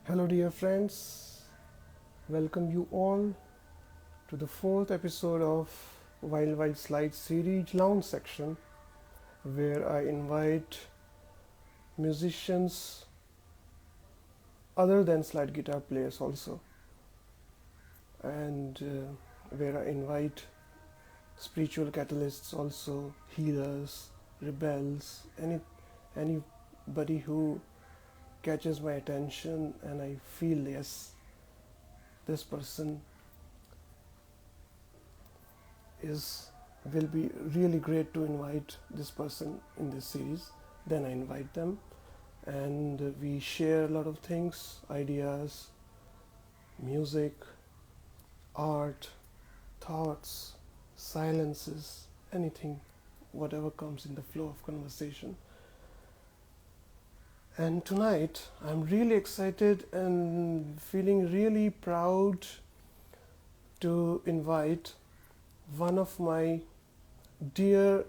Hello dear friends, welcome you all to the fourth episode of Wild Wild Slide series Lounge section, where I invite musicians other than slide guitar players also, and where I invite spiritual catalysts also, healers, rebels, anybody who catches my attention and I feel, yes, this person will be really great to invite this person in this series. Then I invite them and we share a lot of things, ideas, music, art, thoughts, silences, anything, whatever comes in the flow of conversation. And tonight, I'm really excited and feeling really proud to invite one of my dear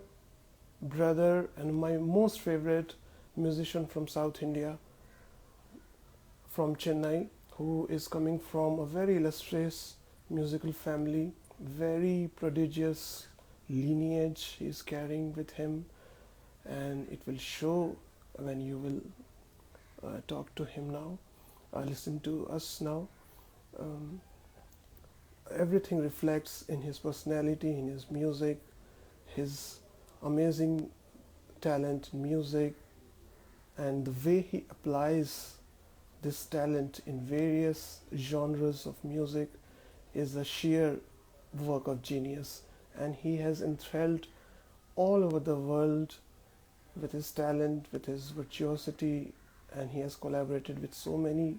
brother and my most favorite musician from South India, from Chennai, who is coming from a very illustrious musical family, very prodigious lineage he is carrying with him, and it will show when you will talk to him now, listen to us now. Everything reflects in his personality, in his music, his amazing talent in music, and the way he applies this talent in various genres of music is a sheer work of genius. And he has enthralled all over the world with his talent, with his virtuosity, and he has collaborated with so many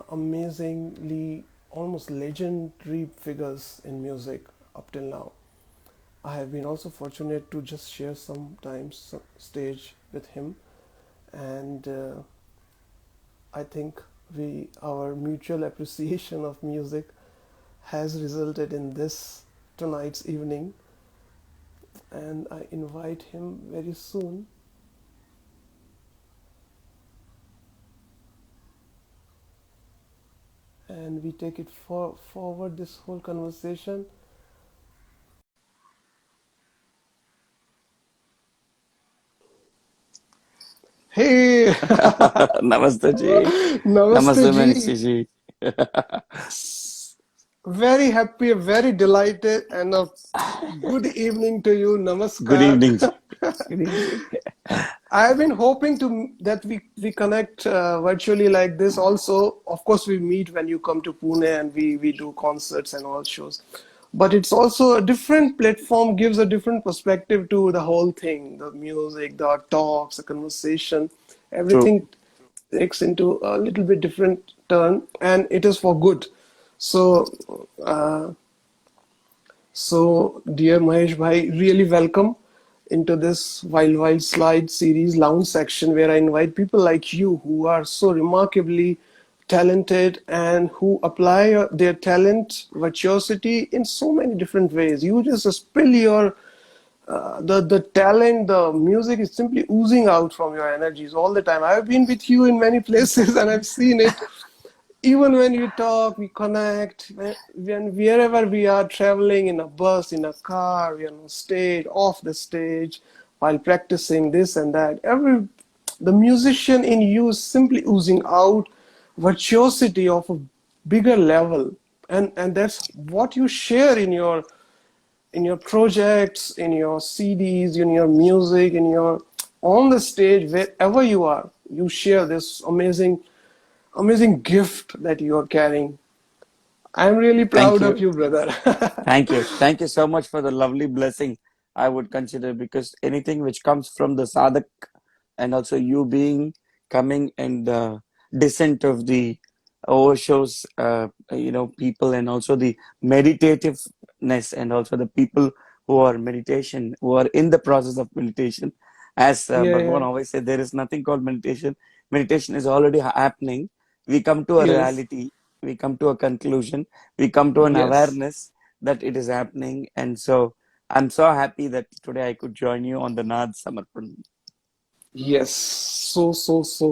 amazingly almost legendary figures in music up till now. I have been also fortunate to just share sometimes stage with him, and I think our mutual appreciation of music has resulted in this tonight's evening, and I invite him very soon. And we take it forward, this whole conversation. Hey, Namaste ji. Namaste Namaste ji. Manish ji. Very happy, very delighted, and a good evening to you. Good Namaskar. evening ji. Good evening. I have been hoping that we connect virtually like this. Also, of course, we meet when you come to Pune and we do concerts and all shows. But it's also a different platform, gives a different perspective to the whole thing, the music, the talks, the conversation, True. everything takes into a little bit different turn, and it is for good. So, uh, so, dear Mahesh Bhai, really welcome into this Wild Wild Slide series lounge section, where I invite people like you who are so remarkably talented and who apply their talent, virtuosity in so many different ways. You just spill your the talent, the music is simply oozing out from your energies all the time. I've been with you in many places and I've seen it. Even when we talk, we connect. When wherever we are traveling in a bus, in a car, we are on stage, off the stage, while practicing this and that. The musician in you is simply oozing out virtuosity of a bigger level, and that's what you share in your projects, in your CDs, in your music, in your on the stage, wherever you are, you share this amazing gift that you are carrying. I'm really Thank proud of you. you, brother. Thank you. Thank you so much for the lovely blessing. I would consider, because anything which comes from the sadhak, and also you being coming and descent of the overshows, people, and also the meditativeness, and also the people who are meditation, who are in the process of meditation. As Yeah, Bhagwan yeah. always said, there is nothing called meditation. Meditation is already happening. We come to a Yes. reality. We come to a conclusion. We come to an Yes. awareness that it is happening. And so I'm so happy that today I could join you on the Nad Samarpan. Yes. So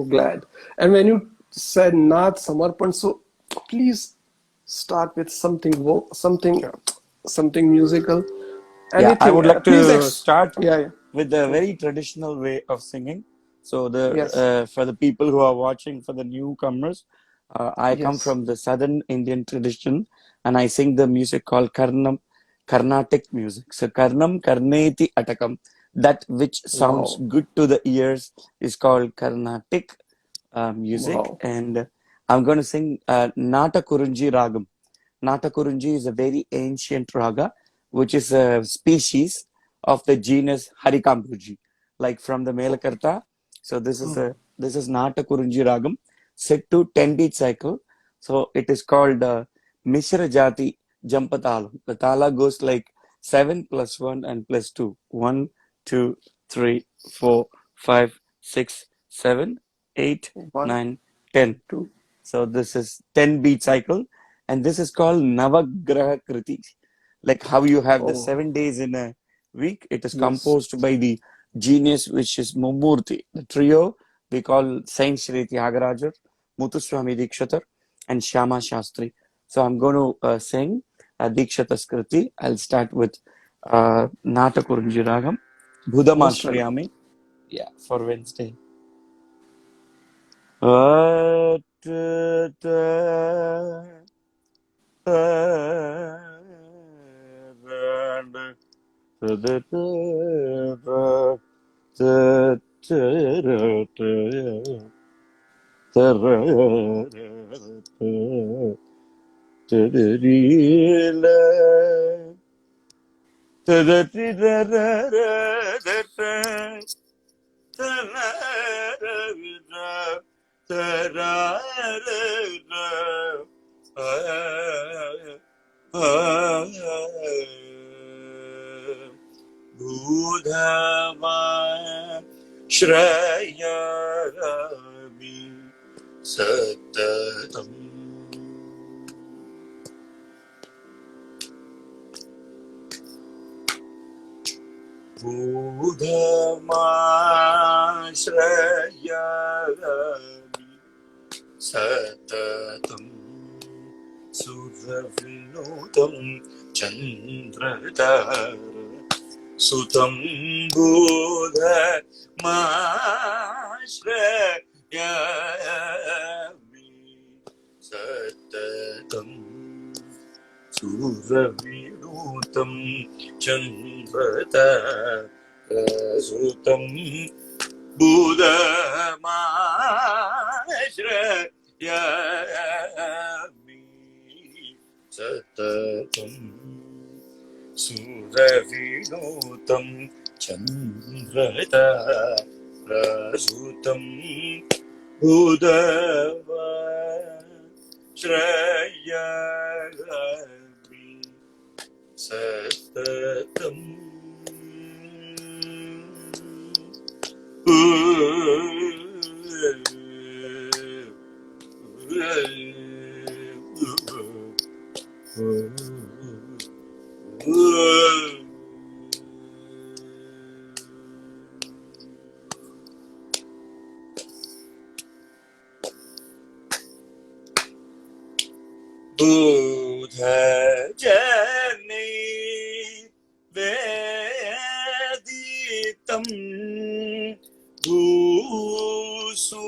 glad. And when you said Nath Samarpan, so please start with something musical. Yeah, I Anything. would like Please to start yeah, yeah. with a Thank very you. traditional way of singing. So Yes. for the people who are watching, for the newcomers, I come Yes. from the southern Indian tradition, and I sing the music called Carnatic music. So Karnam Karneti Atakam, that which sounds Wow. good to the ears is called Carnatic music, Wow. and I'm going to sing Nata Kurunji Ragam. Natakurunji is a very ancient raga, which is a species of the genus Harikambuji, like from the Melakarta. So this is Natakurunji ragam set to 10-beat cycle. So it is called Mishra Jati Jampatalam. The tala goes like 7 plus 1 and plus 2. 1, 2, 3, 4, 5, 6, 7, 8, One, 9, 10. two. So this is 10-beat cycle, and this is called Navagra Kriti. Like how you have the Oh, 7 days in a week, it is yes. composed by the genius which is Mummurti. The trio we call Saint Shri Tyagarajar, Muthuswami Dikshatar, and Shama Shastri. So I'm going to sing Dikshata's Kriti. I'll start with Nata Kurunji Ragam, Most welcome. Budhamashriyami, yeah, for Wednesday. Ah, ta, ta, ta, ra, da, ta, da, ta, ta, ta, ra, ta, ra, ta, ta, da, ri, la, ta, da, ti, da, ra, ra, da, ta. Budhava Shrayami Satatam Budhamashrayami Satatam Suravinutam Chandratara Sutam Budhamashrayami Satatam Suravinutam Chandratara Sutam Budhamashrayami Satatam Suravinutam Chandratara Budhamashrayami Satatam. Buddha Jani Veditam Bhusurai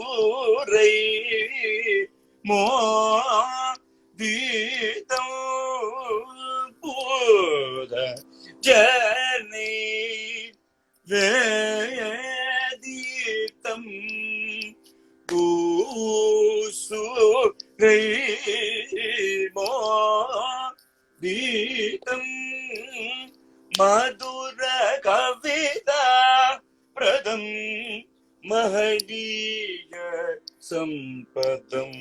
Moditam Buddha Jani Veditam Bhusurai Moditam Madhura Kavita Pradam Mahadiya Sampadam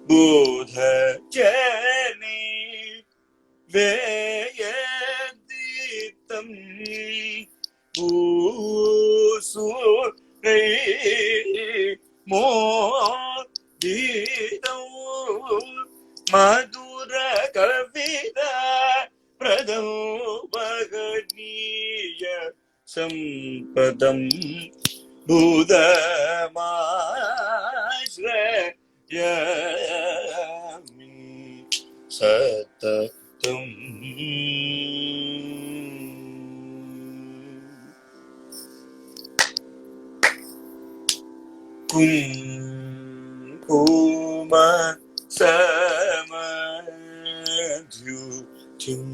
Buddha Jani Veditam Bhusurai Moditam Madhura Kavita Pradam Mahadiya Sampadam Buddha Maheshwaram Satatam Kuma Samadhyutim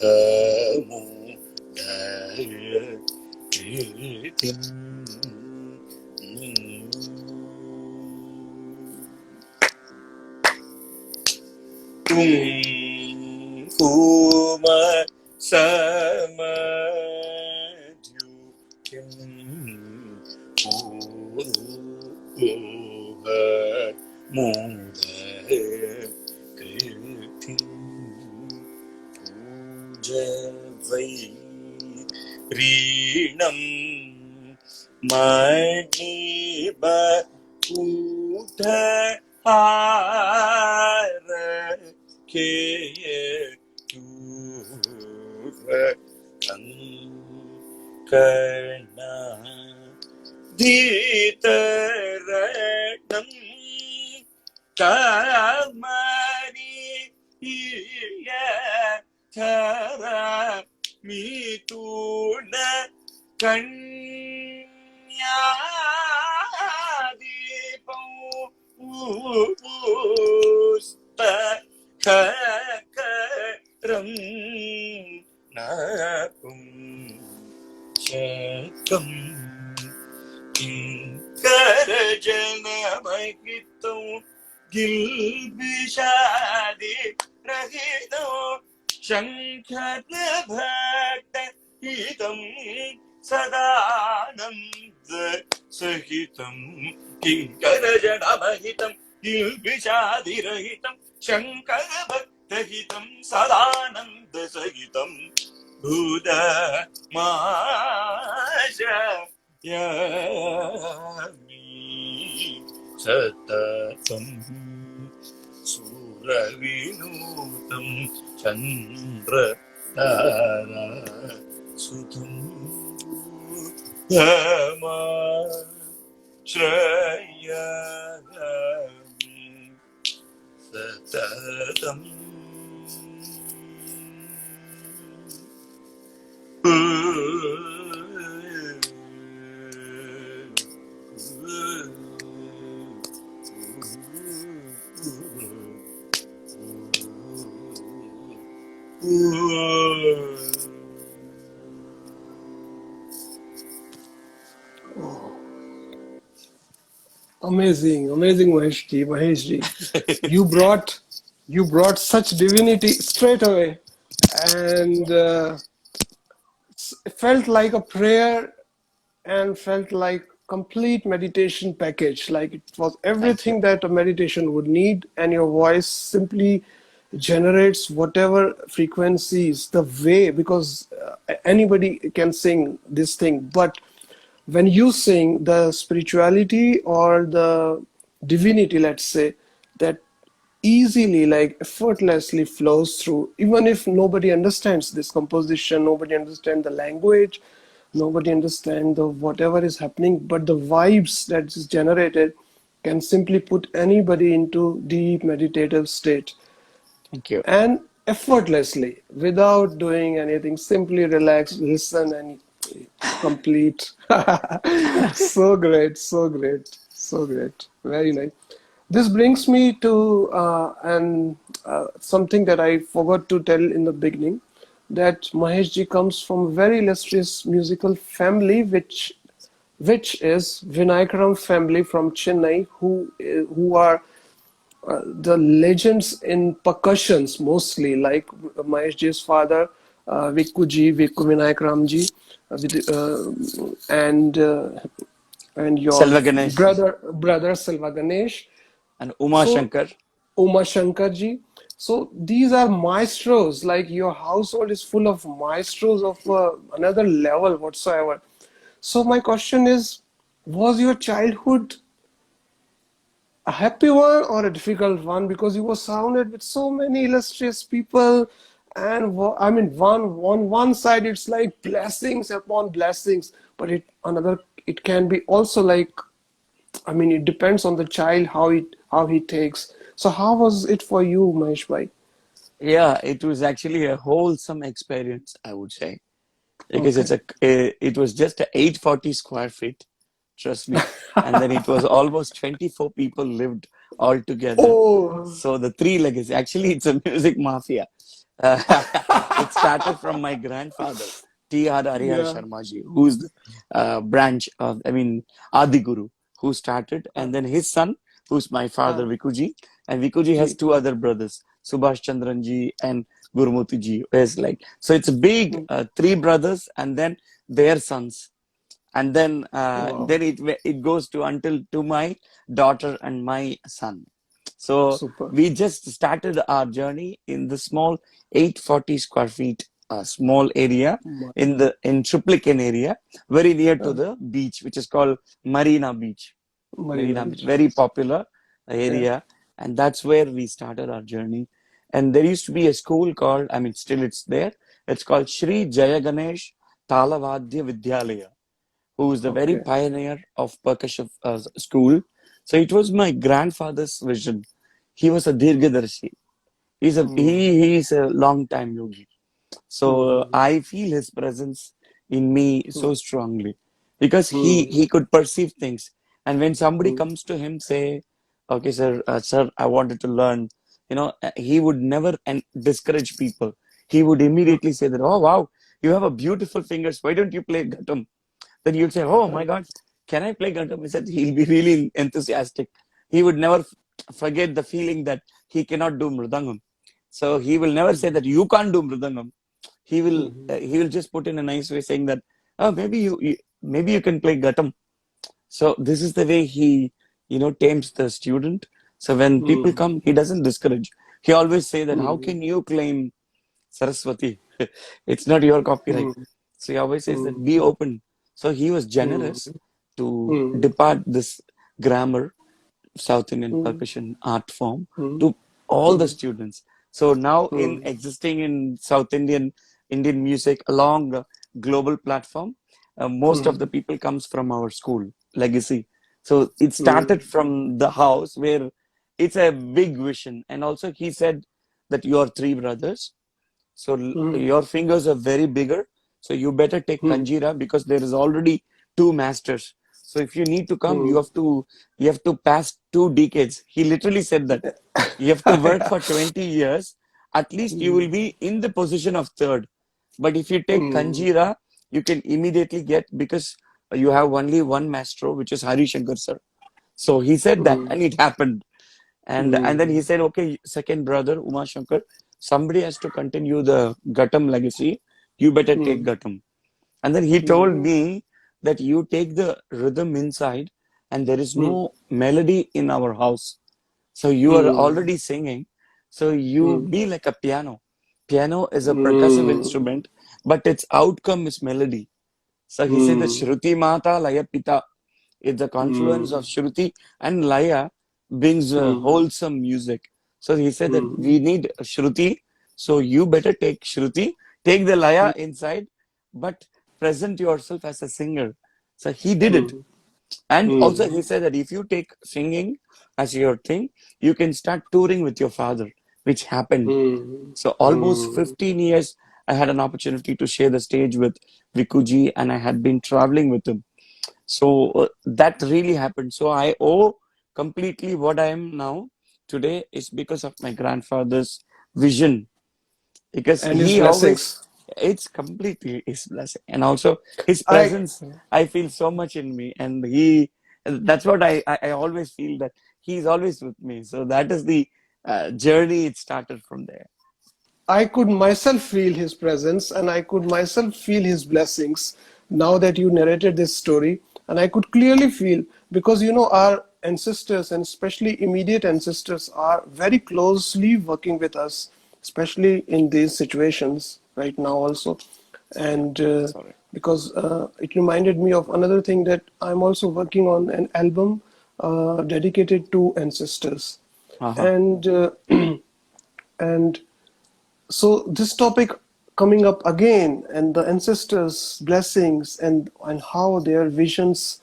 Amudayakritim Kuma Samadhyutim Mudayakritim Javai Rinam Magiba Uta Hara Keye Tura Kankana Ditaranam Kamari Thara Mituna Kanyadipam Pustakakaram Napum Shakam Karajanamakitam Gilbishadi Rahitam Shankara Bhakta Hitam Sadananda Sahitam Kinkarajanamahitam Gilbishadi Rahitam Shankara Bhakta Hitam Sadananda Sahitam Buddha Maheshwayami Satatam Suravinutam Chandra Tara Sutam Dhamma Shrayami Satatam Amazing, amazing, Maheshji. You brought such divinity straight away, and it felt like a prayer and felt like complete meditation package. Like it was everything that a meditation would need, and your voice simply generates whatever frequencies the way, because anybody can sing this thing, but when you sing, the spirituality or the divinity, let's say, that easily, like effortlessly flows through, even if nobody understands this composition, nobody understands the language, nobody understands the whatever is happening, but the vibes that is generated can simply put anybody into deep meditative state Thank you. and effortlessly without doing anything. Simply relax, listen, and complete. So great, so great, so great. Very nice. This brings me to and something that I forgot to tell in the beginning, that Mahesh ji comes from a very illustrious musical family, which is Vinayakram family from Chennai, who are the legends in percussions mostly, like Mahesh ji's father, Vikku Vinayakram ji, and your Selva Ganesh brother Selva Ganesh. and Uma So Shankar. Uma Shankar ji. So these are maestros. Like your household is full of maestros of another level whatsoever. So my question is, was your childhood a happy one or a difficult one, because you were surrounded with so many illustrious people, and I mean, on one side it's like blessings upon blessings, but it can be also like, I mean, it depends on the child how he takes. So how was it for you, Mahesh bhai? Yeah, it was actually a wholesome experience, I would say, because Okay. it was just a 840 square feet, trust me, and then it was almost 24 people lived all together. Oh. So the three legacy, actually, it's a music mafia. Uh, it started from my grandfather, T.R. Harihara Yeah. Sharma ji, who's the branch of, I mean, Adi Guru, who started, and then his son, who's my father, uh, Vikuji, and Vikuji has Ji. two other brothers, Subhash Chandran ji and Gurumati ji. Is like, so it's a big Mm. three brothers, and then their sons, and Wow. then it goes to until to my daughter and my son. So Super. we just started our journey in the small 840 square feet small area Ma- in Triplicane area, very near to uh, the beach, which is called Marina Beach. Marina Marina Beach, Beach. very popular Yeah. area, and that's where we started our journey. And there used to be a school called, I mean, still it's there. It's called Shri Jaya Ganesh Talavadya Vidyalaya, who is the very Okay. pioneer of percussion school. So it was my grandfather's vision. He was a Dirgadarshi. Mm. He is a long time yogi. So Mm. I feel his presence in me Mm. so strongly because Mm. he could perceive things. And when somebody Mm. comes to him, say, "Okay, sir, I wanted to learn," he would never discourage people. He would Mm. immediately say that, "Oh wow, you have a beautiful fingers. Why don't you play Ghatam?" Then you'd say, "Oh my God, can I play Ghatam?" He said he'll be really enthusiastic. He would never forget the feeling that he cannot do Mridangam. So he will never say that you can't do Mridangam. He will just put in a nice way saying that, oh, maybe you can play Ghatam. So this is the way he tames the student. So when people Mm. come, he doesn't discourage. He always say that, how Mm. can you claim Saraswati? It's not your copyright. Mm. So he always says that Mm. be open. So he was Mm. generous to Mm. depart this grammar South Indian Mm. percussion art form Mm. to all the Mm. students. So now in Mm. existing in South Indian music along the global platform, most of the Mm. people comes from our school legacy. So it started Mm. from the house where it's a big vision. And also he said that you are three brothers. So Mm. your fingers are very bigger. So you better take Mm. Kanjira because there is already two masters. So if you need to come, Mm. you have to pass 2 decades. He literally said that you have to work for 20 years. At least you will Mm. be in the position of third. But if you take Mm. Kanjira, you can immediately get because you have only one maestro, which is Hari Shankar sir. So he said that, Mm. and it happened. And then he Mm. said, okay, second brother, Uma Shankar, somebody has to continue the Ghatam legacy. You better take Mm. Ghatam. And then he told Mm. me that you take the rhythm inside and there is Mm. no melody in our house. So you are Mm. already singing. So you Mm. be like a piano. Piano is a percussive Mm. instrument, but its outcome is melody. So he said that Mm. Shruti Mata Laya Pita is the confluence of Mm. Shruti and Laya brings Mm. wholesome music. So he said that Mm. we need Shruti. So you better take Shruti, take the Laya inside, but present yourself as a singer. So he did it. Mm. And also Mm. he said that if you take singing as your thing, you can start touring with your father, which happened. Mm. So almost Mm. 15 years, I had an opportunity to share the stage with Vikuji, and I had been traveling with him. So that really happened. So I owe completely what I am now today is because of my grandfather's vision, because And his he always, blessings. it's completely his blessing, and also his I presence. I feel so much in me, and he, that's what I always feel, that he's always with me. So that is the journey. It started from there. I could myself feel his presence and I could myself feel his blessings now that you narrated this story. And I could clearly feel, because our ancestors and especially immediate ancestors are very closely working with us, especially in these situations right now also. And Sorry. because it reminded me of another thing, that I'm also working on an album dedicated to ancestors. Uh-huh. And and so this topic coming up again, and the ancestors blessings, and how their visions,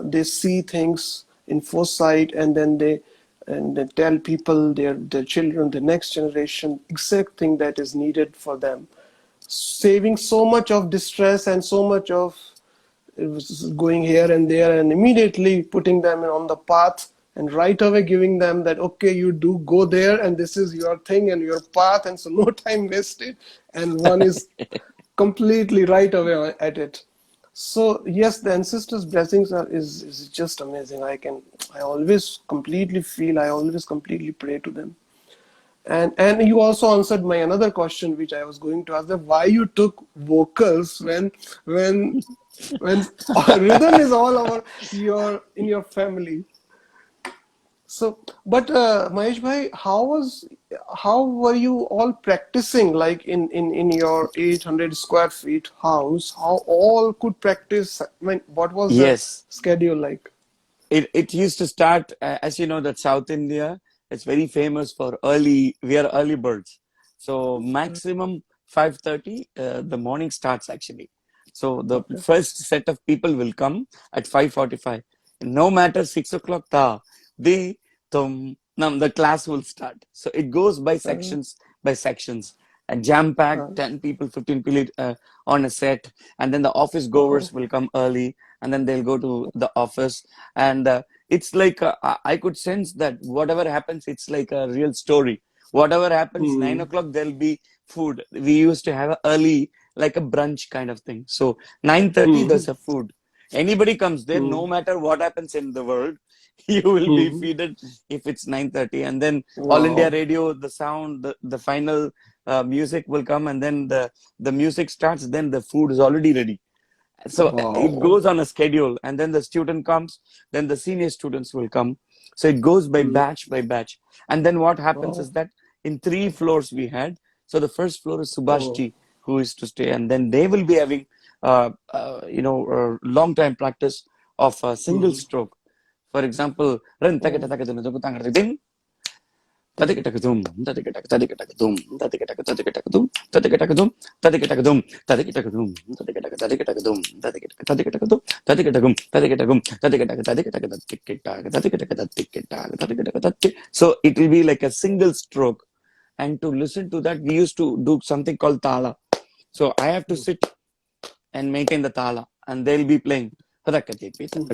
they see things in foresight, and then they tell people, their children, the next generation, exact thing that is needed for them, saving so much of distress and so much of it was going here and there, and immediately putting them on the path, and right away giving them that, okay, you do go there, and this is your thing and your path, and so no time wasted, and one is completely right away at it. So yes, the ancestors blessings is just amazing. I always completely feel, I always completely pray to them. And you also answered my another question, which I was going to ask, that why you took vocals when when rhythm is all over your in your family. So, but Mahesh bhai, how were you all practicing, like in your 800 square feet house? How all could practice? I mean, what was the Yes. schedule like? It used to start, as you know, that South India, it's very famous for early, we are early birds. So maximum 5:30, the morning starts actually. So the Okay. first set of people will come at 5:45. No matter 6 o'clock, the class will start. So it goes Uh, by sections, and jam packed, uh, 10 people, 15 people on a set. And then the office oh, goers will come early, and then they'll go to the office. And it's like, I could sense that whatever happens, it's like a real story. Whatever happens, 9 o'clock, there'll be food. We used to have a early, like a brunch kind of thing. So 9:30, mm, there's a food. Anybody comes there, no mm, matter what happens in the world, you will be mm. feeded if it's 9:30. And then All India Wow. Radio, the sound, the final music will come, and then the music starts, then the food is already ready. So it Wow. goes on a schedule, and then the student comes, then the senior students will come. So it goes by Mm. batch by batch. And then what happens Oh, is that in 3 floors we had. So the first floor is oh. Subhashji, who is to stay, and then they will be having long time practice of a single Mm. stroke. For example, Oh. Tadikatakatum, tadikatakatum, tadikatakatum, tadikatakatum, tadikatakatum, tadikatakatum, tadikatakatum, tadikatakatum, tadikatakatum, tadikatagum, tadikatakatikitaka. So it will be like a single stroke. And to listen to that, we used to do something called tala. So I have to sit and maintain the tala, and they'll be playing. Mm.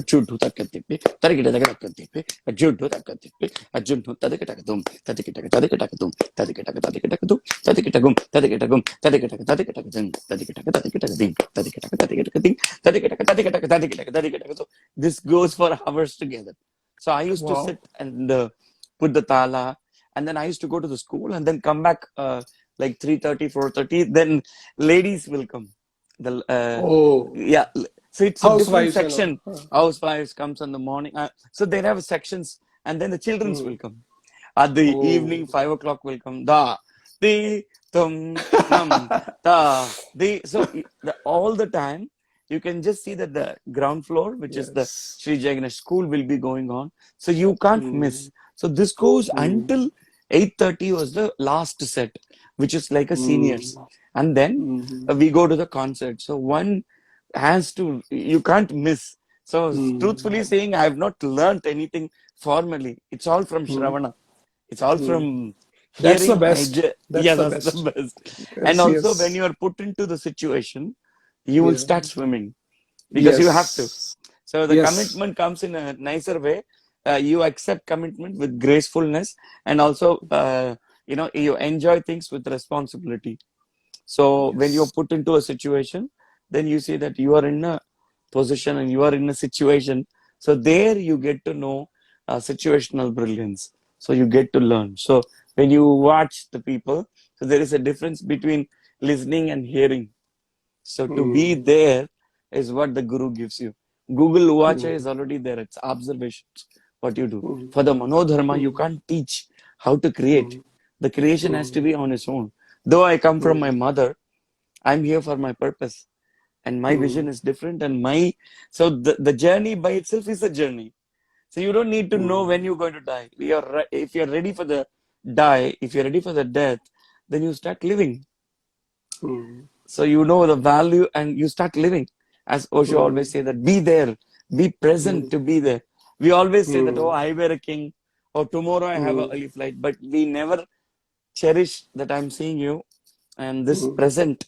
This goes for hours together. So I used to Wow. sit and put the tala, and then I used to go to the school and then come back like 3:30, 4:30. Then ladies will come. The Oh. Yeah, so it's a different Housewives and section. all. Huh. Housewives comes in the morning, so they have sections, and then the childrens will Mm. come at the Oh. evening. 5 o'clock will come, da the tum nam da the. So all the time you can just see that the ground floor, which is the Yes. Sri Jaganath school, will be going on, so you can't miss. Mm. So this goes Mm. until 8:30 was the last set, which is like a seniors. Mm. And then Mm. we go to the concert. So one has to, you can't miss. So Mm. truthfully saying, I have not learned anything formally. It's all from Mm. Shravana. It's all Mm. from That's the hearing. best. That's Yeah, the that's the best. best. And Yes, also, when yes. you are put into the situation, you will Yeah. start swimming because you have to. Yes. So the Yes. commitment comes in a nicer way. You accept commitment with gracefulness, and also, you enjoy things with responsibility. So when you're Yes. put into a situation, then you see that you are in a position and you are in a situation. So there you get to know situational brilliance. So you get to learn. So when you watch the people, so there is a difference between listening and hearing. So to be Mm. there is what the guru gives you. Google Vacha is Mm. already there. It's observations, what you do. Mm. For the Manodharma, you Mm. can't teach how to create. Mm. The creation has to Mm. be on its own. Though I come from my Mm. mother, I'm here for my purpose. And my vision Mm. is different. So the journey by itself is a journey. So you don't need to know Mm. when you're going to die. If you're ready for the die, if you're ready for the death, then you start living. Mm. So you know the value and you start living. As Osho always Mm. say that be there, be present Mm. to be there. We always say that, oh, Mm. I were a king, or tomorrow I have an Mm. early flight, but we never cherish that I'm seeing you, and this Mm. present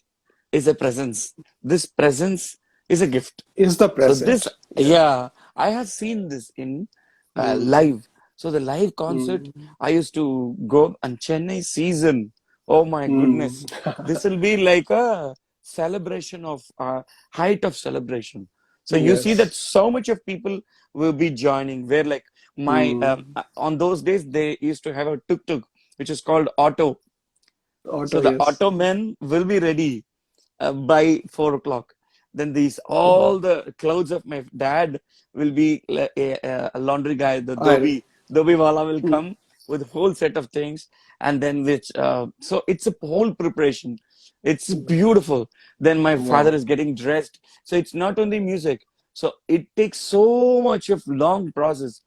is a presence. This presence is a gift. Is the So this, present. Yeah. yeah, I have seen this in Mm. live. So the live concert, Mm. I used to go and Chennai season. Oh my Mm. goodness, this will be like a celebration of height of celebration. So you see that Yes. so much of people will be joining. Where like my Mm. on those days they used to have a tuk tuk, which is called auto. So Auto, the yes. auto men will be ready by 4 o'clock. Then these all Wow. the clothes of my dad will be a laundry guy. The Iron. Dhobi wala will Mm. come with a whole set of things, and then which so it's a whole preparation. It's beautiful. Then my father Wow. is getting dressed. So it's not only music. So it takes so much of long process.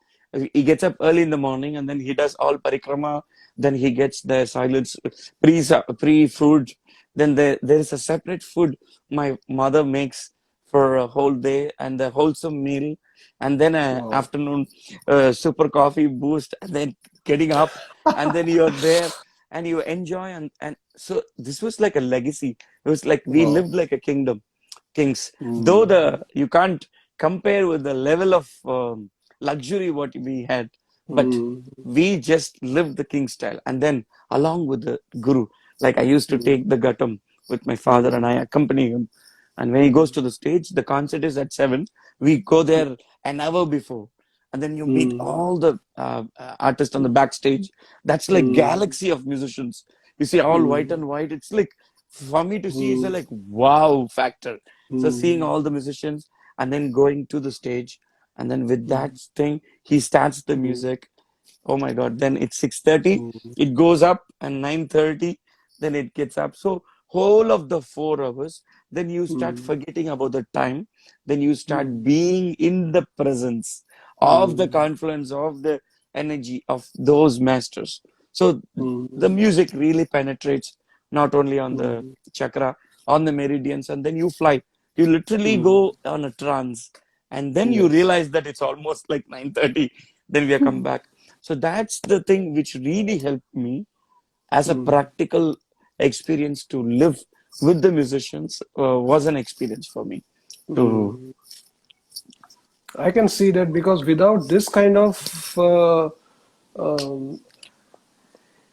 He gets up early in the morning and then he does all parikrama. Then he gets the silence pre food. Then there is a separate food my mother makes for a whole day and a wholesome meal, and then a Wow. afternoon super coffee boost, and then getting up, and then you're there and you enjoy, and so this was like a legacy. It was like we Wow. lived like a kings. Though Mm. the you can't compare with the level of luxury what we had, but Mm. we just lived the king style. And then along with the guru, like I used to Mm. take the ghatam with my father and Mm. I accompany him. And when he goes Mm. to the stage, the concert is at 7. We go there an hour before. And then you meet Mm. all the artists on the backstage. That's like Mm. galaxy of musicians. You see all white Mm. and white. It's like, for me to see, it's a Mm. like wow factor. So seeing Mm. all the musicians and then going to the stage. And then with that Mm. thing, he starts the Mm. music. Oh my God. Then it's 6:30. Mm. It goes up and 9:30. Then it gets up. So whole of the 4 hours, then you start Mm. forgetting about the time. Then you start Mm. being in the presence of the Mm. confluence of the energy of those masters. So the Mm. music really penetrates not only on the Mm. chakra, on the meridians, and then you fly. You literally Mm. go on a trance, and then you Yes. realize that it's almost like 9:30. Then we are come back. So that's the thing which really helped me as a Mm. practical experience to live with the musicians was an experience for me to. Mm. I can see that because without this kind of um,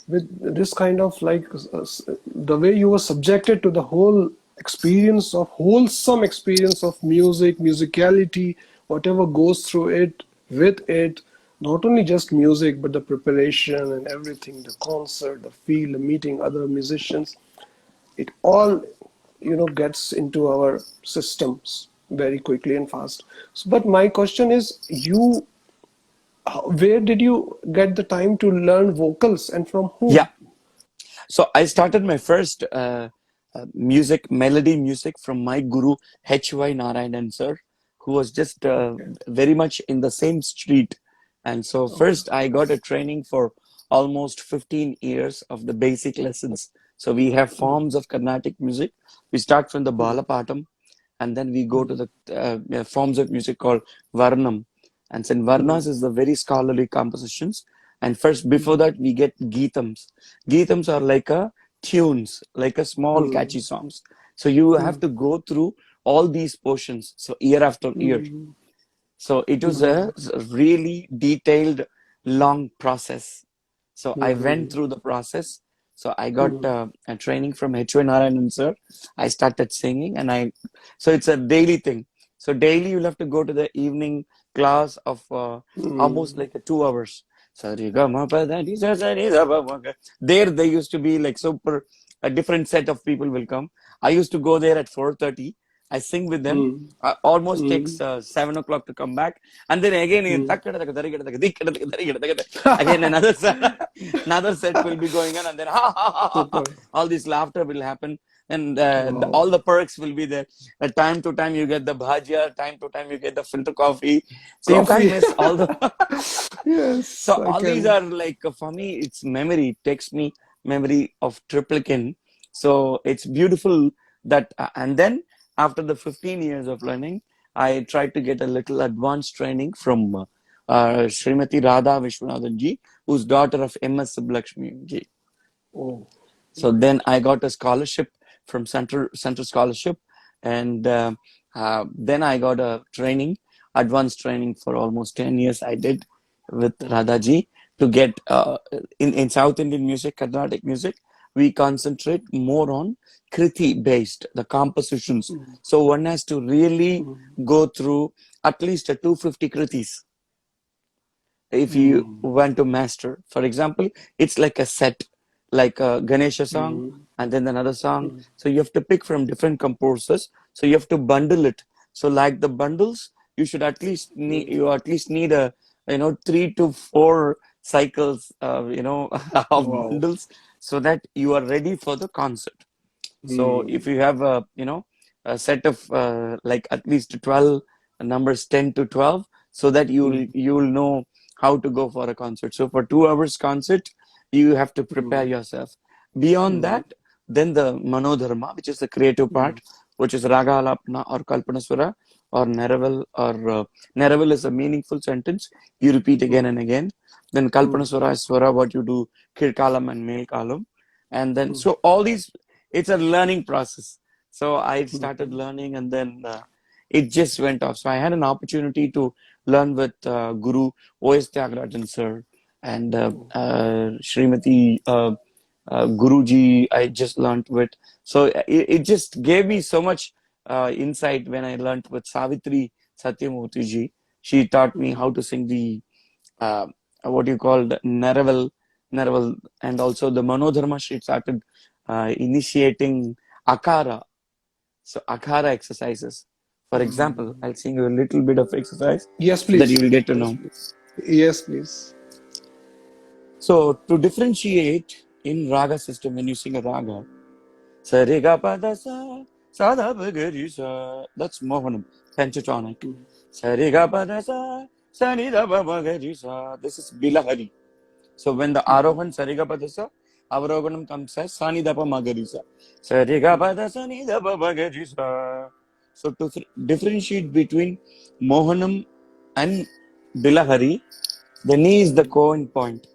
with this kind of like the way you were subjected to the whole experience of wholesome experience of music, musicality, whatever goes through it, with it, not only just music but the preparation and everything, the concert, the feel, the meeting other musicians, it all gets into our systems very quickly and fast. So, but my question is, you where did you get the time to learn vocals and from Yeah. whom? So I started my first music, melody music from my guru, H.Y. Narayanan sir, who was just Okay. very much in the same street. And so Okay. first I got a training for almost 15 years of the basic lessons. So we have forms of Carnatic music. We start from the Balapatam, and then we go to the forms of music called Varnam. And then Varnas is the very scholarly compositions. And first, before that, we get Geetams. Geetams are like a tunes, like a small catchy songs. So you have to go through all these portions. So year after year. So it was a really detailed, long process. So I went through the process. So I got a training from H.Y. Narayanan sir. I started singing, and so it's a daily thing. So daily you'll have to go to the evening class of almost like 2 hours. There they used to be like super, a different set of people will come. I used to go there at 4:30. I sing with them. Almost takes 7 o'clock to come back, and then again again another set will be going on, and then all this laughter will happen, and all the perks will be there. Time to time you get the bhajia, time to time you get the filter coffee, so you can't miss all the Yes. so all these are like, for me, it's memory. It takes me memory of Triplican. So it's beautiful that, and then after the 15 years of learning, I tried to get a little advanced training from Srimati Radha Vishwanathan ji, who's daughter of M.S. Subbulakshmi ji. Oh. So then I got a scholarship from Central Scholarship, and then I got a training, advanced training for almost 10 years I did with Radhaji to get in South Indian music, Carnatic music, we concentrate more on Kriti based, the compositions. So one has to really go through at least a 250 Kritis if you want to master. For example, it's like a set, like a Ganesha song and then another song. So you have to pick from different composers. So you have to bundle it. So like the bundles, you should at least need a 3 to 4 cycles of bundles, so that you are ready for the concert. So if you have a set of like at least 12 numbers, 10 to 12, so that you will know how to go for a concert. So for 2 hours concert, you have to prepare yourself. Beyond that, then the Manodharma, which is the creative part, which is Raga Alapna or Kalpanaswara or Neraval, or Neraval is a meaningful sentence. You repeat again and again. Then Kalpanaswara is Swara, what you do, Kirkalam and Melkalam. And then, so all these, it's a learning process. So I started learning, and then it just went off. So I had an opportunity to learn with Guru O.S. Tyagarajan sir and Srimati Guruji I just learned with. So it just gave me so much insight when I learned with Savitri Satyamurthy ji. She taught me how to sing the what you call the Neraval, and also the Manodharma. She started initiating Akara. So Akara exercises. For example, I'll sing you a little bit of exercise. Yes, so that please. you will get to know. Yes, please. So to differentiate in raga system, when you sing a raga, sa re ga pa da sa da ba ga ri sa, that's Mohanam, pentatonic. Sa re ga pa da sa ni da ba ga ri sa, this is Bilahari. So when the Arohan sa re ga pa da sa, Avarohanam comes as sa ni da pa ma ga ri sa. Sa re ga pa da sa ni da ba ga ri sa. So to differentiate between Mohanam and Bilahari, the ni is the cone point.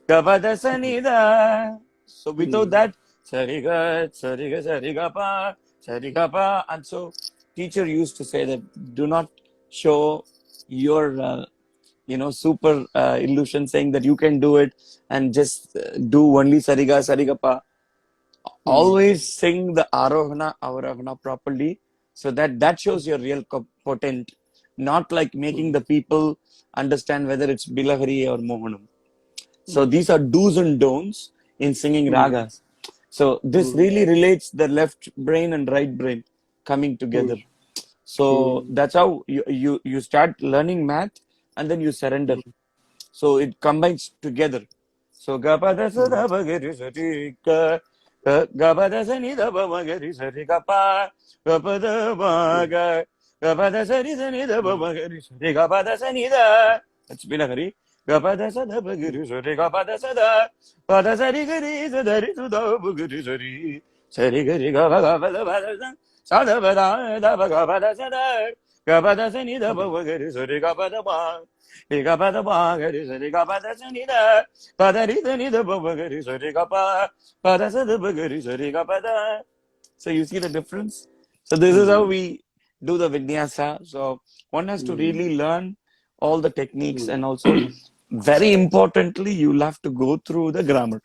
Gavada sanida. So without that, sariga, sariga, sariga pa, and so teacher used to say that do not show your super illusion, saying that you can do it and just do only sariga, sariga pa. Always sing the arohana, avarohana properly, so that shows your real potent, not like making the people understand whether it's Bilahari or Mohanam. So these are do's and don'ts in singing ragas. So this really relates the left brain and right brain coming together. So that's how you start learning math, and then you surrender. So it combines together. So gapada sada bagari sati ka gapada sani da bagari sati kapa gapada baga gapada sani da bagari sati gapada sani da. That's Bilahari. Gapada sada bagari sati gapada sada pada sari gari sadari suda bagari sari sari gari gapada sada pada da ba ga ba da sada ga ba da sa ni da ba wa ga ri sa ri ga ba da ba ga ba da ba ga ri sa ri ga ba da sa ni da pa da ri da ni da ba wa ga ri sa ri ga pa da sa da ba ga ri sa ri ga pa da. So you see the difference. So this is how we do the vinyasa. So one has to really learn all the techniques, and also very importantly, you'll have to go through the grammar.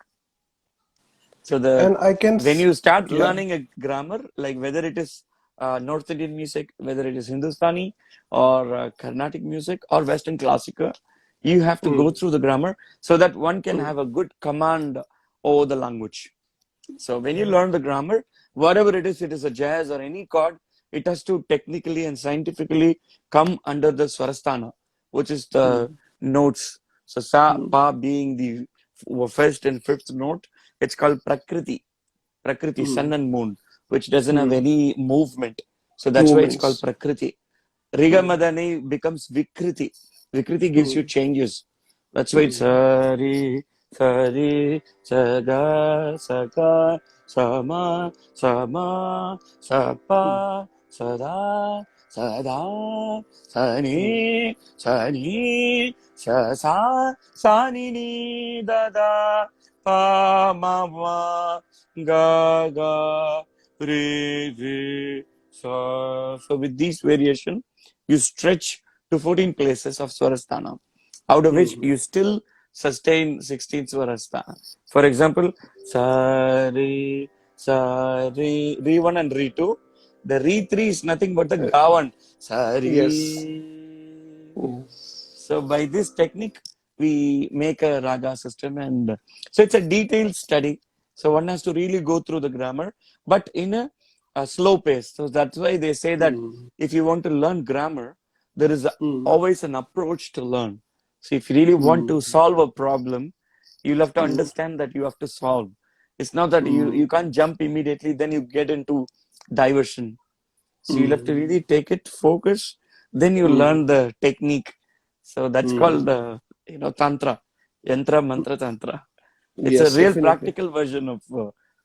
So And I can, when you start yeah. learning a grammar, like whether it is North Indian music, whether it is Hindustani or Carnatic music or Western classical, you have to go through the grammar so that one can have a good command over the language. So when you learn the grammar, whatever it is a jazz or any chord, it has to technically and scientifically come under the swarasthana, which is the notes. So sa, pa being the first and fifth note, it's called Prakriti, sun and moon, which doesn't have any movement. So that's why it's called Movements. Prakriti. Rigamadani becomes Vikriti. Vikriti gives you changes. That's why it's Sari, Sari, Saga, Saga, Sama, Sama, Sapa, Sada, Sada, Sani, Sani, Sa, Sani, Ni, Dada, Pa, Ma, Ma, Ga, Ga, Re, Re, Sa. So with these variation, you stretch to 14 places of Swarasthana, out of which you still sustain 16 Swarasthana. For example, Sa, Re, Re 1 and Re 2. The Re 3 is nothing but the Ga 1. Sa, Yes. Re. So by this technique, we make a raga system, and so it's a detailed study. So one has to really go through the grammar, but in a slow pace. So that's why they say that if you want to learn grammar, there is always an approach to learn. So if you really want to solve a problem, you'll have to understand that you have to solve. It's not that you can't jump immediately, then you get into diversion. So you'll have to really take it, focus, then you learn the technique. So that's called the tantra, yantra, mantra, tantra. It's a Yes, real definitely. practical version of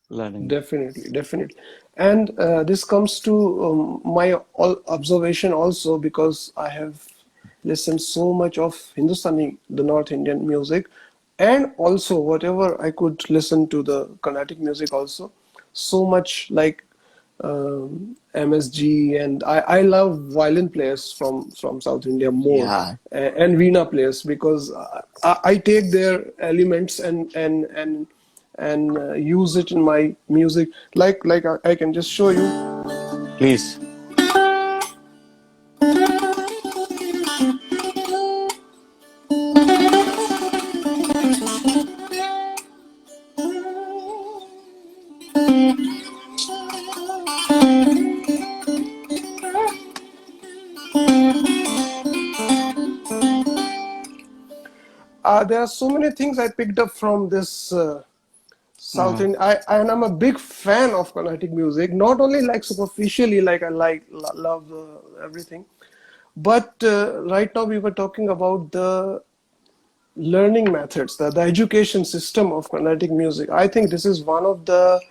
learning. Definitely. And this comes to my observation also, because I have listened so much of Hindustani, the North Indian music, and also whatever I could listen to the Carnatic music also. So much like MSG, and I love violin players from South India more, Yeah, and Veena players, because I take their elements and use it in my music. Like I can just show you. please. There are so many things I picked up from this South Uh, Indian. And I'm a big fan of Carnatic music. Not only like superficially, like I love everything, but right now we were talking about the learning methods, the education system of Carnatic music. I think this is one of the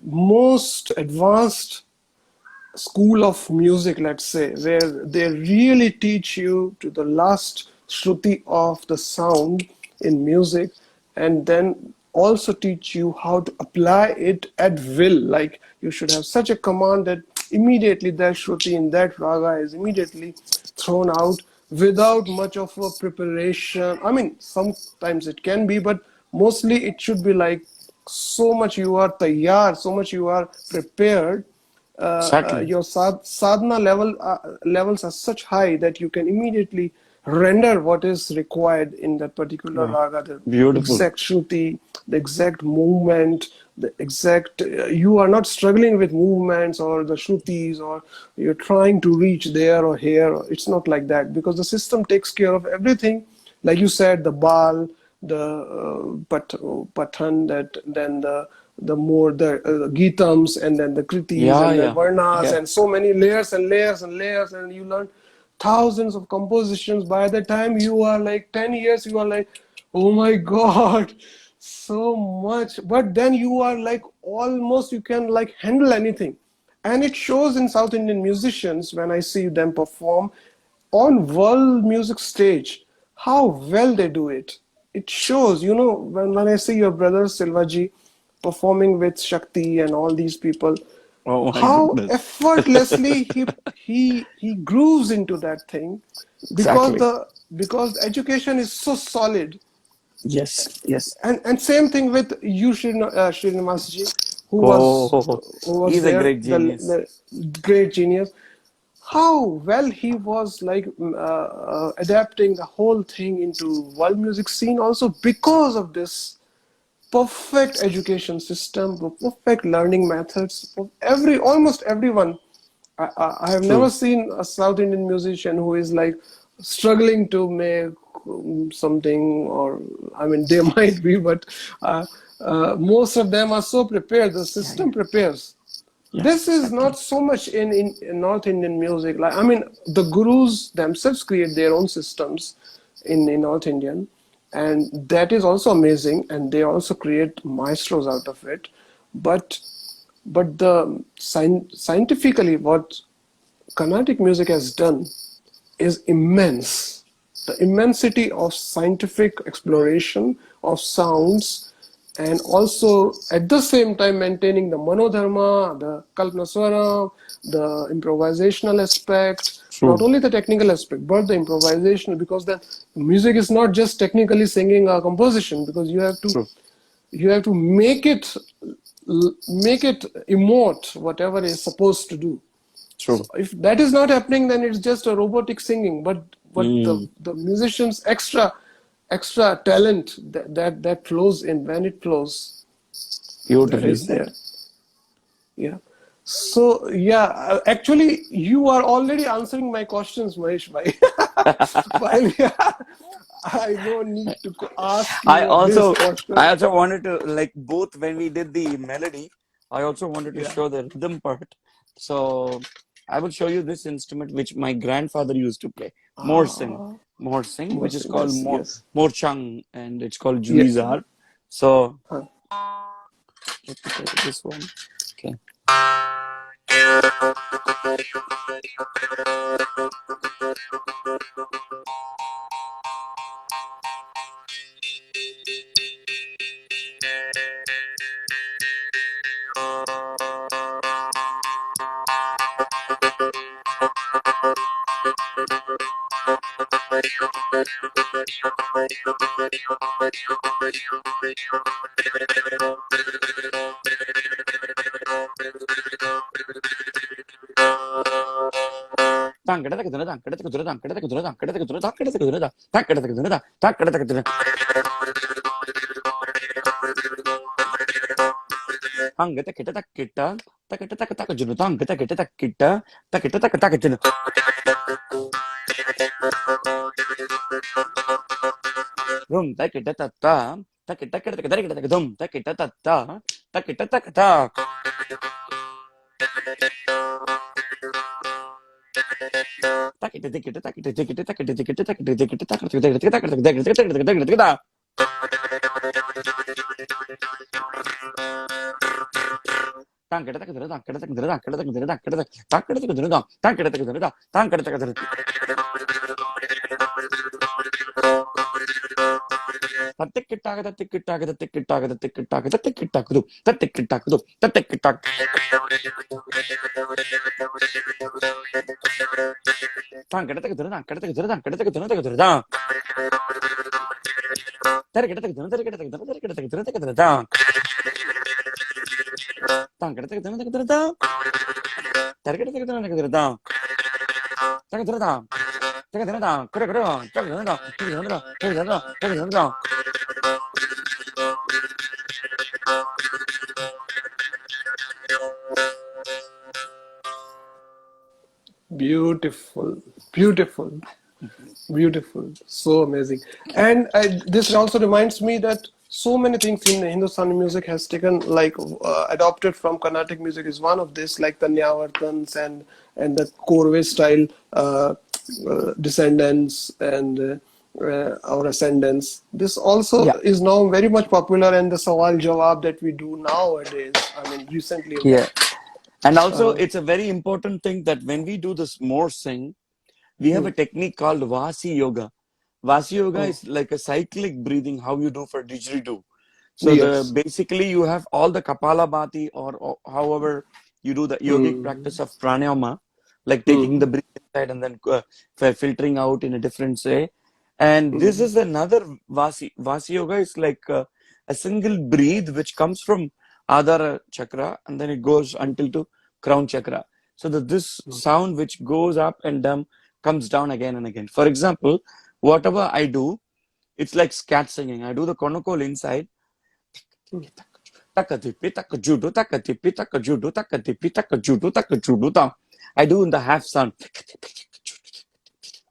most advanced school of music, let's say, where they really teach you to the last shruti of the sound in music, and then also teach you how to apply it at will. Like you should have such a command that immediately that shruti in that raga is immediately thrown out without much of a preparation. I mean, sometimes it can be, but mostly it should be like so much you are tayyar, so much you are prepared. exactly. Your sadhana levels are such high that you can immediately render what is required in that particular Wow. raga, the Beautiful. exact shruti, the exact movement, the exact. You are not struggling with movements or the shrutis, or you're trying to reach there or here. It's not like that, because the system takes care of everything. Like you said, the bal, the patan, that then the more the gitams, and then the kritis, Yeah, and then yeah, varnas, yeah. and so many layers and layers and layers, and you learn thousands of compositions. By the time you are like 10 years, you are like, oh my god, so much. But then you are like, almost you can like handle anything. And it shows in South Indian musicians when I see them perform on world music stage, how well they do it. It shows, when I see your brother Silvaji performing with Shakti and all these people, Oh my how goodness. effortlessly he grooves into that thing, because Exactly. the education is so solid. Yes. Yes. And same thing with you, Srinivasaji, Oh, who was he's a there, great genius. the great genius. How well he was like adapting the whole thing into world music scene also, because of this perfect education system, perfect learning methods. Almost everyone. I have never True. seen a South Indian musician who is like struggling to make something, or I mean, they might be, but most of them are so prepared. The Yeah. Yeah. system prepares. Yeah. This is Exactly. not so much in North Indian music. Like, I mean, the gurus themselves create their own systems in North Indian, and that is also amazing. And they also create maestros out of it. But the scientifically, what Carnatic music has done is immense. The immensity of scientific exploration of sounds, and also at the same time maintaining the manodharma, the kalpnaswara, the improvisational aspect, not True. only the technical aspect, but the improvisational, because the music is not just technically singing a composition, because True. you have to make it emote whatever is supposed to do. So True. if that is not happening, then it's just a robotic singing. But Mm, the musician's extra talent that flows in when it flows, that beautifully is said. there. Yeah. So yeah, actually, you are already answering my questions, Mahesh bhai. While yeah, I no need to ask I you this also question. I also wanted to, like, both when we did the melody, I also wanted to Yeah. show the rhythm part. So I will show you this instrument which my grandfather used to play. Morsing. Ah, Morsing, which is Musing, called yes, yes. Morchang, and it's called Yeah. Juizar. So Huh. let me take this one. Okay. Hangata kita tak kita tak kita tak tak junu tang kita tak kita tak kita tak tak junu rum tak kita tak tak kita kita kita kita tak dum tak kita tak tak kita tak tak tak kita kita tak kita kita tak kita kita tak kita kita tak kita kita kita tang kita kita tang kita kita tang kita kita tang kita tang kita kita tang kita kita tang kita kita Tatikitaka, tatikitaka, tatikitaka, tatikitaka, tatikitaka, tatikitaka, tatikitaka. Tang kita kita tang kita kita tang kita kita kita tang. Tari kita kita tari kita kita tari kita kita kita tang. Tang kita kita kita tang. Tari kita kita kita tang. Tang kita tang. Tang kita tang. Kira kira. Tang kita tang. Kira kira. Kira kira. Kira kira. Beautiful, beautiful, beautiful, so amazing. And this also reminds me that so many things in Hindustani music has taken, like adopted from Carnatic music is one of this, like the Nyavartans and the Korve style descendants and our ascendants. This also Yeah, is now very much popular, and the Sawal Jawab that we do nowadays. I mean, recently only. yeah. And also, Uh, it's a very important thing that when we do this more sing, we have a technique called Vaasi Yoga. Vaasi Yoga oh, is like a cyclic breathing, how you do for didgeridoo. So the yes. basically you have all the Kapalabhati or however you do the yogic Mm, practice of pranayama, like taking mm, the breath inside and then filtering out in a different way. And this mm, is another Vasi. Vasi Yoga is like a single breathe which comes from Adhara chakra and then it goes until to crown chakra. So that this mm, sound which goes up and down comes down again and again. For example, whatever I do, it's like scat singing. I do the konokol inside. mm, I do in the half sound.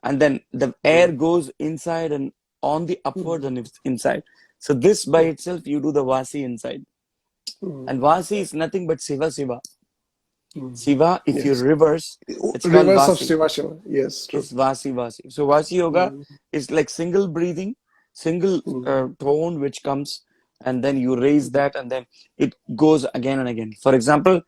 And then the air mm, goes inside and on the upward mm, and it's inside. So this by mm, itself, you do the Vasi inside. And mm, Vasi is nothing but Siva Siva. mm. Siva, if you Yes. reverse, it's called Reverse of Vasi. Shiva Shiva. Yes, true. It's Vasi Vasi. So Vasi Yoga Mm, is like single breathing, single mm, tone which comes, and then you raise that, and then it goes again and again. For example,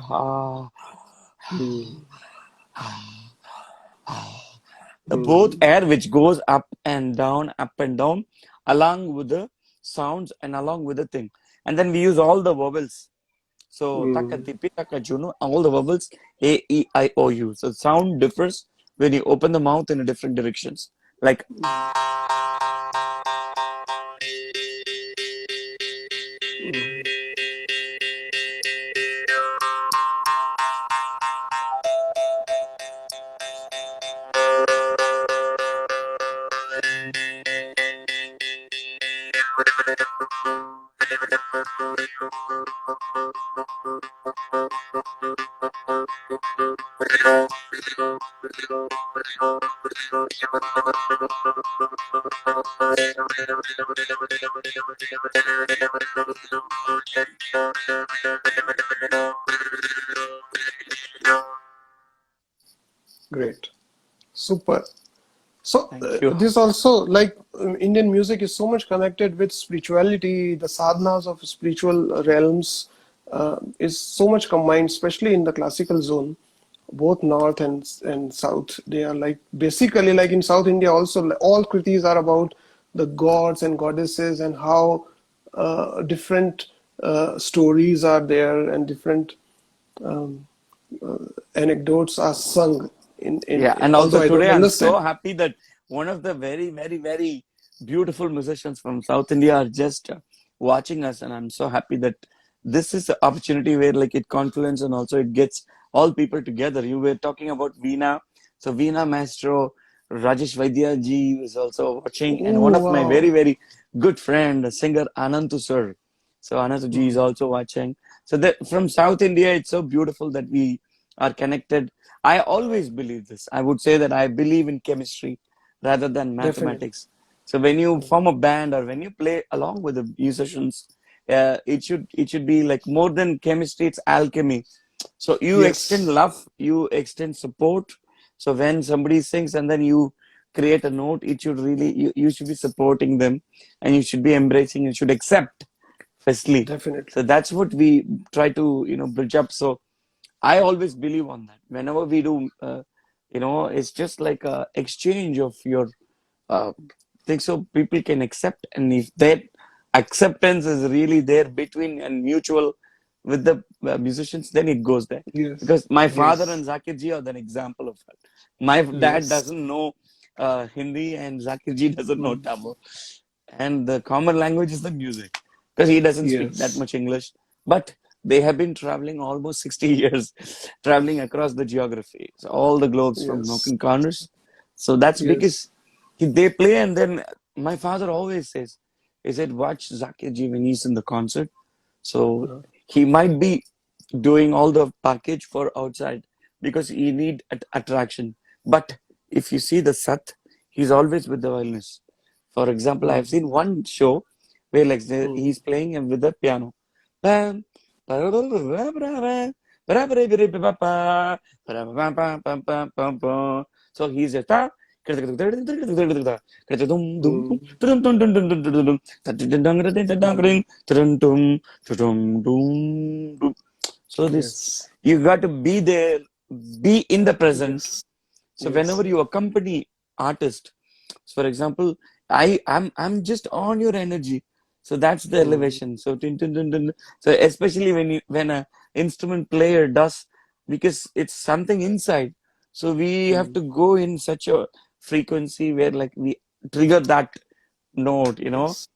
ha, mm, the both mm, air which goes up and down, along with the sounds and along with the thing. And then we use all the vowels. So taka mm. tipi taka junu, all the vowels A, E, I, O, U. So sound differs when you open the mouth in different directions. Like Mm, great. Super. So thank you. this also like Indian music is so much connected with spirituality. The sadhanas of spiritual realms is so much combined, especially in the classical zone, both north and south. They are like basically like in South India also. All kritis are about the gods and goddesses and how different stories are there and different um, anecdotes are sung Yeah, in. and also Although I don't today I'm understand. so happy that one of the very, very, very beautiful musicians from South India are just watching us, and I'm so happy that this is the opportunity where like it confluence and also it gets all people together. You were talking about Veena, so Veena Maestro Rajesh Vaidya ji is also watching, and one Oh of my very, wow. very good friend, singer Anantu sir. So Anantu ji is Mm, also watching. So that from South India, it's so beautiful that we are connected. I always believe this. I would say that I believe in chemistry rather than definitely. mathematics. So when you Mm, form a band or when you play along with the musicians, it should be like more than chemistry. It's alchemy. So you extend yes, love, you extend support. So when somebody sings and then you create a note, it should really you should be supporting them and you should be embracing. You should accept firstly. definitely. So that's what we try to bridge up. So I always believe on that. Whenever we do, it's just like a exchange of your uh, things, so people can accept, and if that acceptance is really there between and mutual with the musicians, then it goes there. Yes, Because my father and yes, Zakir ji are an example of that. My dad yes, doesn't know Hindi, and Zakir ji doesn't know mm, Tamil, and the common language is the music because he doesn't speak that yes, much English. But they have been traveling almost 60 years, traveling across the geography, so all the globes from nook yes, and corners. So that's yes. because they play, and then my father always says, he said, watch Zakir ji when he's in the concert. So Uh, he might be doing all the package for outside because he need attraction. But if you see the Sat, he's always with the violinist For example, I've mm, seen one show where like mm, he's playing with the piano. Bam, so he's just mm. Mm. so this Yes, you got to be there, be in the present. yes, So yes, whenever you accompany artist, so for example, I'm just on your energy. So that's the mm, elevation. So so especially when a instrument player does, because it's something inside. So we have mm. to go in such a frequency where like we trigger that note, you know. Yes.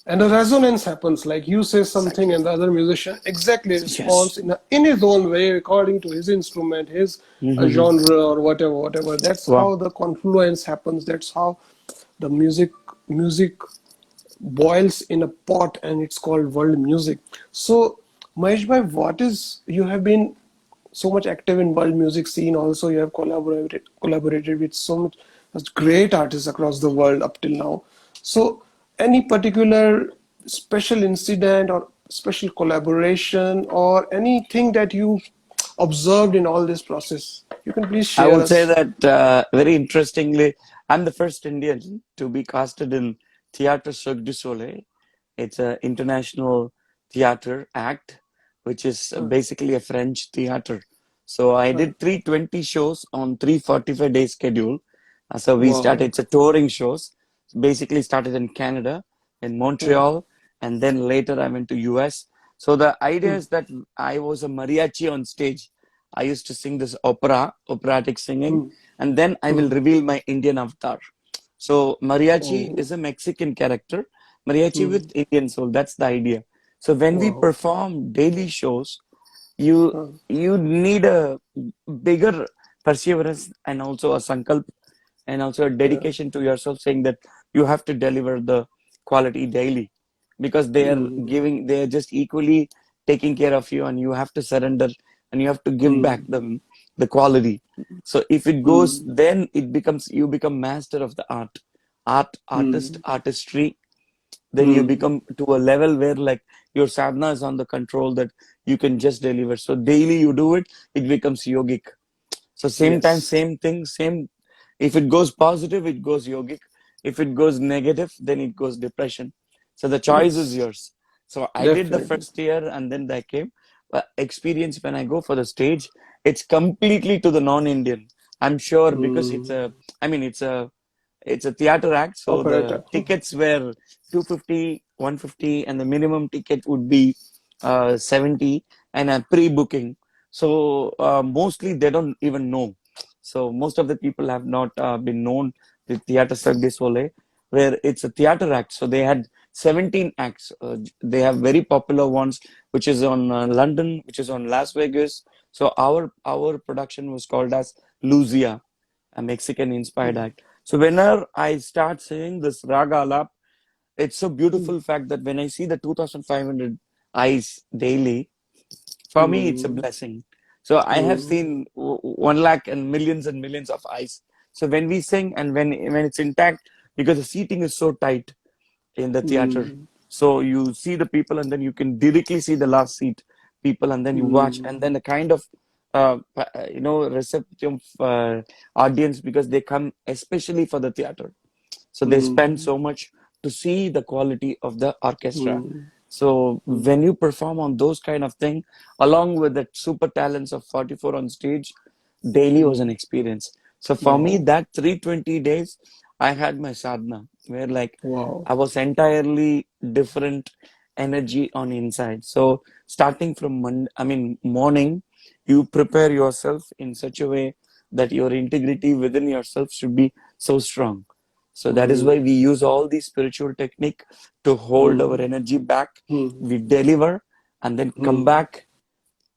And a resonance happens, like you say something Exactly. and the other musician exactly Yes. responds in his own way according to his instrument, his Mm-hmm. genre or whatever. That's Wow. how the confluence happens. That's how the music boils in a pot, and it's called world music. So, Mahesh bhai, what is you have been so much active in world music scene. Also, you have collaborated with so much such great artists across the world up till now. So, any particular special incident or special collaboration or anything that you observed in all this process, you can please I share would say us. that very interestingly, I'm the first Indian to be casted in Théâtre Cirque du Soleil. It's an international theater act, which is Uh, basically a French theater. So I uh, did 320 shows on 345-day schedule. So we started, wow. it's a touring shows. Basically started in Canada, in Uh, Montreal, and then later I went to US. So the idea mm, is that I was a mariachi on stage. I used to sing this operatic singing, mm, and then I will mm. reveal my Indian avatar. So mariachi Oh, is a Mexican character, mariachi with mm, Indian soul. That's the idea. So when we wow. perform daily shows, you Uh, you need a bigger perseverance and also a sankalp and also a yeah. dedication to yourself, saying that you have to deliver the quality daily, because Mm, they are just equally taking care of you, and you have to surrender and you have to give back mm, them the quality. So if it goes, mm, then it becomes, you become master of the artist, mm, artistry. Then you mm. become to a level where like your sadhana is on the control, that you can just deliver. So daily you do it, it becomes yogic. So same time, Yes, same thing, same. If it goes positive, it goes yogic. If it goes negative, then it goes depression. So the choice is yes, yours. So I did the definitely. first year, and then I came. But experience when I go for the stage, it's completely to the non-Indian. I'm sure because Mm. I mean, it's a theater act, so the Operator. tickets were 250, 150, and the minimum ticket would be 70, and a pre-booking. So mostly they don't even know. So most of the people have not been known with Theatre Cirque du Soleil, where it's a theater act. So they had 17 acts. They have very popular ones, which is on London, which is on Las Vegas. So our production was called as Lucia, a Mexican inspired Mm. act. So whenever I start saying this Raga Alap, it's a Mm. beautiful fact that when I see the 2,500 eyes daily, for me, it's a Mm. blessing. So I have Mm. seen 1 lakh and millions of eyes. So when we sing and when it's intact, because the seating is so tight in the theater, Mm. so you see the people and then you can directly see the last seat people, and then you watch, and Mm. then the kind of receptive audience, because they come especially for the theater. So they spend Mm. so much to see the quality of the orchestra. Mm. So Mm. when you perform on those kind of thing, along with the super talents of 44 on stage, daily was an Mm. experience. So for me, Wow. that 320 days, I had my sadhana, where like Wow. I was entirely different energy on inside. So starting from morning, you prepare yourself in such a way that your integrity within yourself should be so strong. So that is why Mm. we use all these spiritual technique to hold our Mm. energy back. Mm. We deliver and then come Mm. back,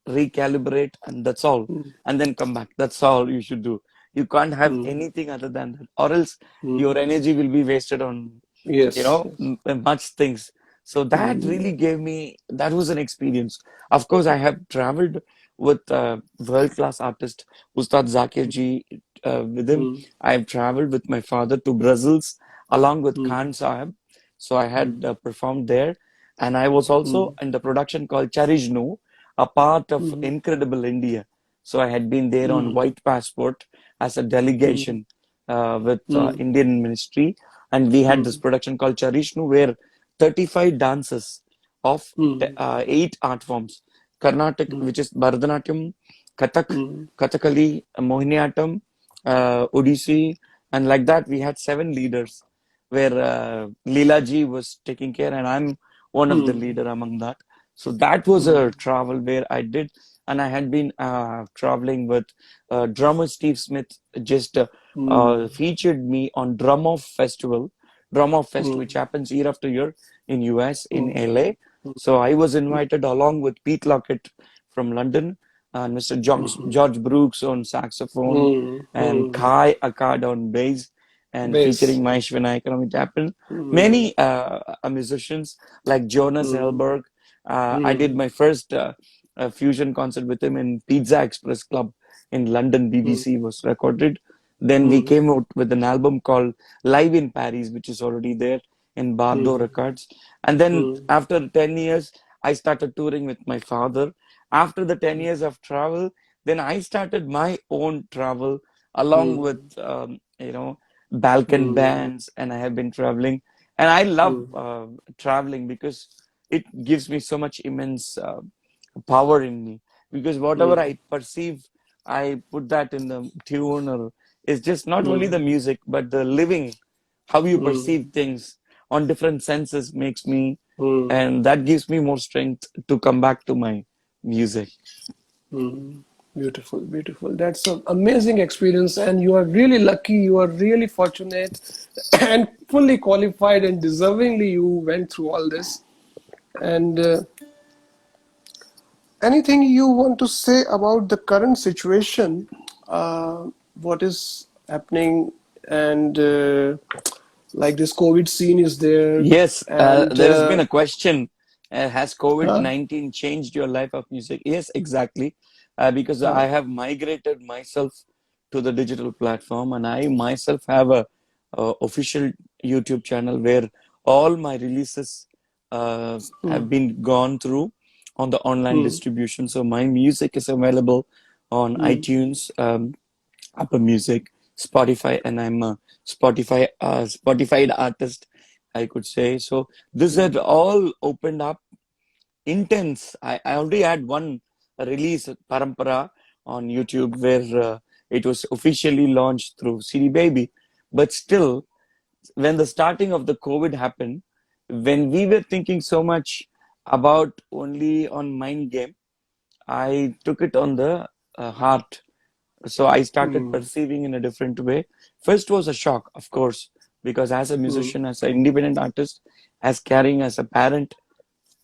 recalibrate, and that's all. Mm. And then come back. That's all you should do. You can't have Mm. anything other than that, or else your Mm. energy will be wasted on, Yes. Yes. much things. So that Mm. really that was an experience. Of course, I have traveled with world-class artist Ustad Zakir ji. With him, Mm. I have traveled with my father to Brussels. along with Khan Sahib. So I had performed there, and I was also in the production called Charishnu, a part of Incredible India. So I had been there on White Passport as a delegation with Indian Ministry, and we had this production called Charishnu where 35 dances of 8 art forms, Carnatic, which is Bharatanatyam, Kathak, Kathakali, Mohiniyattam, Odissi, and like that we had 7 leaders where Leela ji was taking care, and I'm one of the leader among that. So that was a travel where I did, and I had been traveling with drummer Steve Smith. Just featured me on Drum Off Fest, which happens year after year in US in LA. So I was invited along with Pete Lockett from London, and Mr. George Brooks on saxophone, and Kai Akkad on bass, and Bass. featuring Mahesh Vinayakram. It happened. Many musicians like Jonas Hellberg. I did my first fusion concert with him in Pizza Express Club in London. BBC was recorded. Then we came out with an album called Live in Paris, which is already there in Bardo Records. And then after 10 years, I started touring with my father. After the 10 years of travel, then I started my own travel along with, Balkan bands, and I have been traveling. And I love traveling because it gives me so much immense power in me. Because whatever I perceive, I put that in the tune, or it's just not only the music, but the living, how you perceive things on different senses makes me, and that gives me more strength to come back to my music. Beautiful, beautiful. That's an amazing experience, and you are really lucky. You are really fortunate, and fully qualified, and deservingly you went through all this. And anything you want to say about the current situation? What is happening, and like this COVID scene is there, Yes, and there has been a question. Has COVID-19 changed your life of music? Yes, exactly. Because I have migrated myself to the digital platform, and I myself have a official YouTube channel where all my releases have been gone through on the online distribution. So my music is available on iTunes, Apple Music, Spotify, and I'm a Spotified artist, I could say. So this had all opened up intense. I already had one release, Parampara, on YouTube where it was officially launched through CD Baby. But still, when the starting of the COVID happened, when we were thinking so much about only on mind game, I took it on the heart. So I started perceiving in a different way. First was a shock, of course, because as a musician, as an independent artist, as carrying as a parent,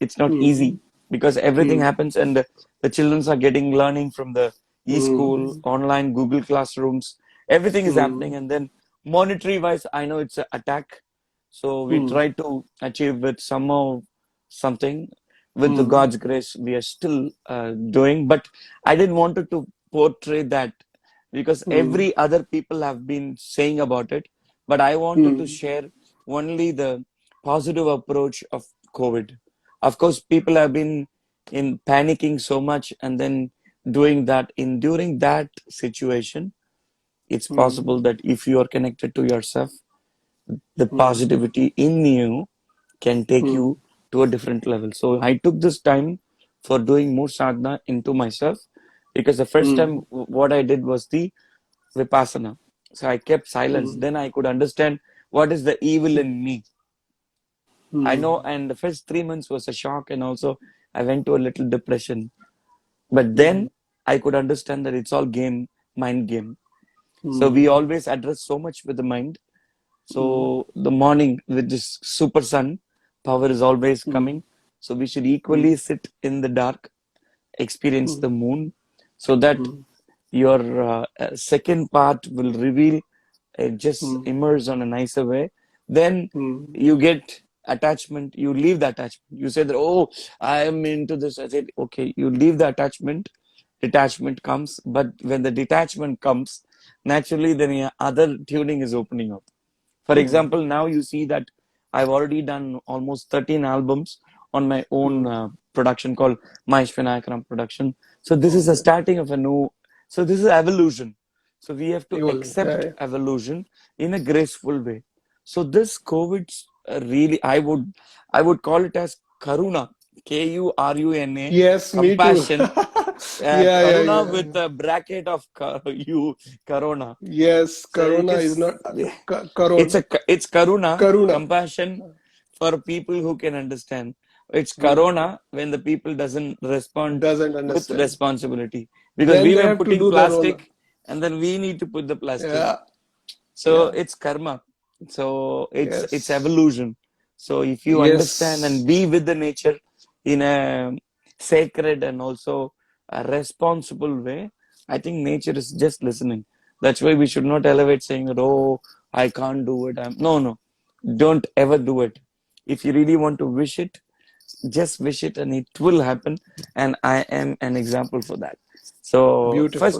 it's not easy because everything happens, and the children are getting learning from the e-school, online, Google classrooms, everything is happening. And then monetary wise, I know it's an attack. So we try to achieve with somehow something. With the God's grace, we are still doing. But I didn't want to portray that because every other people have been saying about it. But I wanted to share only the positive approach of COVID. Of course, people have been in panicking so much, and then doing that in during that situation, it's possible that if you are connected to yourself, the positivity in you can take you to a different level. So I took this time for doing more sadhana into myself, because the first time what I did was the vipassana. So I kept silence. Then I could understand what is the evil in me. I know, and the first 3 months was a shock, and also I went to a little depression. But then I could understand that it's all game, mind game. So we always address so much with the mind. So the morning with this super sun, power is always coming. So we should equally sit in the dark, experience the moon, so that your second part will reveal, just immerse on a nicer way. Then you get attachment, you leave the attachment. You say that, oh, I am into this. I said, okay, you leave the attachment, detachment comes. But when the detachment comes, naturally, then your other tuning is opening up. For example, now you see that I've already done almost 13 albums on my own production called Mahesh Vinayakram production. So this is a Okay. starting of a new, so this is evolution. So we have to Evolving. Yeah, accept yeah. evolution in a graceful way. So this COVID really, I would call it as Karuna, Kuruna, Yes, me too. compassion, Yeah, yeah, Karuna yeah, with yeah. a bracket of Corona. Yes, So it Corona is is, not Corona. it's Karuna, Karuna compassion for people who can understand. It's hmm. Corona when the people doesn't respond Doesn't with understand. responsibility, because Then we they were have to putting do the Rona. plastic and then we need to put the plastic. Yeah, So yeah. it's karma. So it's Yes, evolution. So if you understand and yes. be with the nature in a sacred and also a responsible way, I think nature is just listening. That's why we should not elevate saying that, oh, I can't do it. No, no. Don't ever do it. If you really want to wish it, just wish it and it will happen. And I am an example for that. So Beautiful.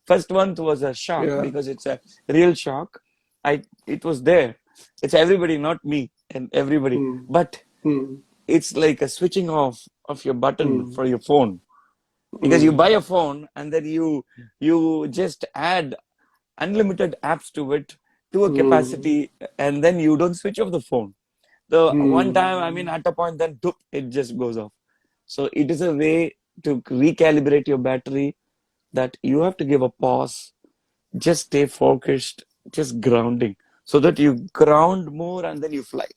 first month was a shock Yeah. because it's a real shock. It was there. It's everybody, not me and everybody. Hmm. But Hmm. it's like a switching off of your button Hmm. for your phone, because you Hmm. buy a phone and then you just add unlimited apps to it to a Hmm. capacity, and then you don't switch off the phone. The one time, I mean, Hmm. at a point, then doop, it just goes off. So it is a way to recalibrate your battery, that you have to give a pause, just stay focused, just grounding, so that you ground more and then you fly.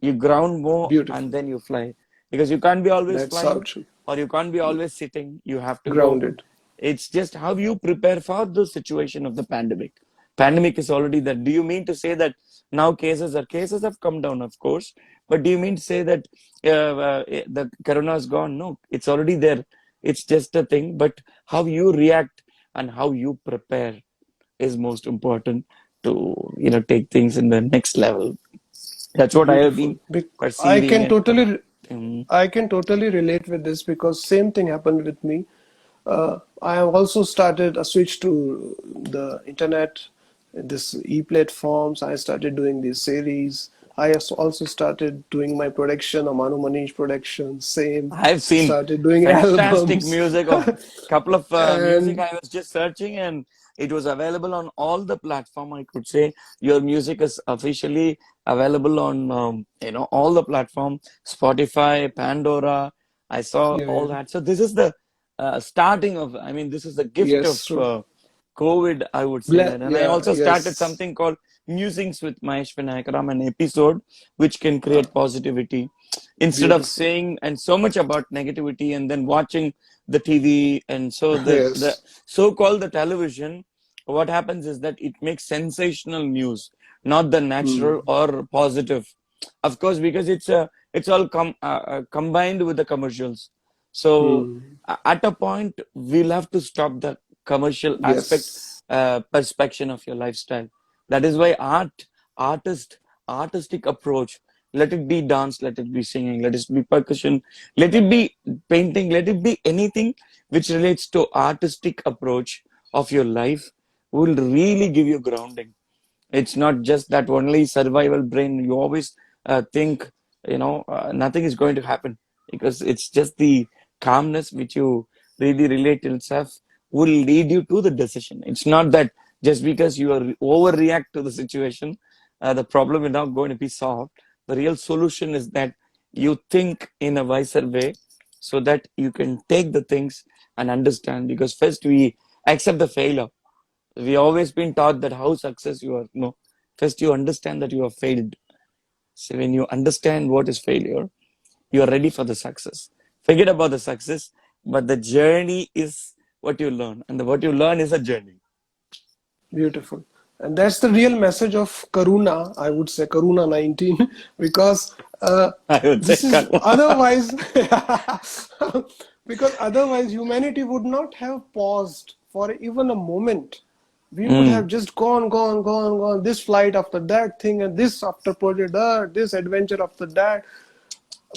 You ground more and Beautiful. then you fly, because you can't be always That's how flying, true. or you can't be always sitting. You have to go. Grounded. It's just how you prepare for the situation of the pandemic. Pandemic is already there. Do you mean to say that now cases have come down, of course, but do you mean to say that the corona is gone? No, it's already there. It's just a thing, but how you react and how you prepare is most important to take things in the next level. That's what I have Beautiful. been I perceiving can and totally um, I can totally relate with this because same thing happened with me. I have also started a switch to the internet, this e-platforms. I started doing these series. I also started doing my production, Amano Manish production. Same, I've seen started doing fantastic albums, music of couple of music. and I was just searching and it was available on all the platform. I could say your music is officially available on all the platform, Spotify, Pandora. I saw yeah, all yeah. that. So this is the starting of. I mean, this is the gift of Yes, true. COVID. I would say that, and I Yeah, also started yes, something called Musings with Mahesh Vinayakram, an episode which can uh, create positivity instead of beautiful. saying and so much about negativity and then watching the TV. And so the Yes. so-called the television, what happens is that it makes sensational news, not the natural Hmm. or positive, of course, because it's all combined with the commercials. So Hmm. at a point we'll have to stop the commercial aspect, Yes. perspective of your lifestyle. That is why artist artistic approach, let it be dance, let it be singing, let it be percussion, let it be painting, let it be anything which relates to artistic approach of your life, will really give you grounding. It's not just that only survival brain. You always think, nothing is going to happen, because it's just the calmness which you really relate to itself will lead you to the decision. It's not that just because you are overreact to the situation, the problem is not going to be solved. The real solution is that you think in a wiser way, so that you can take the things and understand. Because first we accept the failure. We always been taught that how success you are. No, first you understand that you have failed. So when you understand what is failure, you are ready for the success. Forget about the success, but the journey is what you learn, and what you learn is a journey. Beautiful. And that's the real message of Karuna, I would say Karuna 19, because I would say, this is otherwise, because otherwise humanity would not have paused for even a moment. We would have mm, just gone, this flight after that thing, and this after project that, this adventure after that.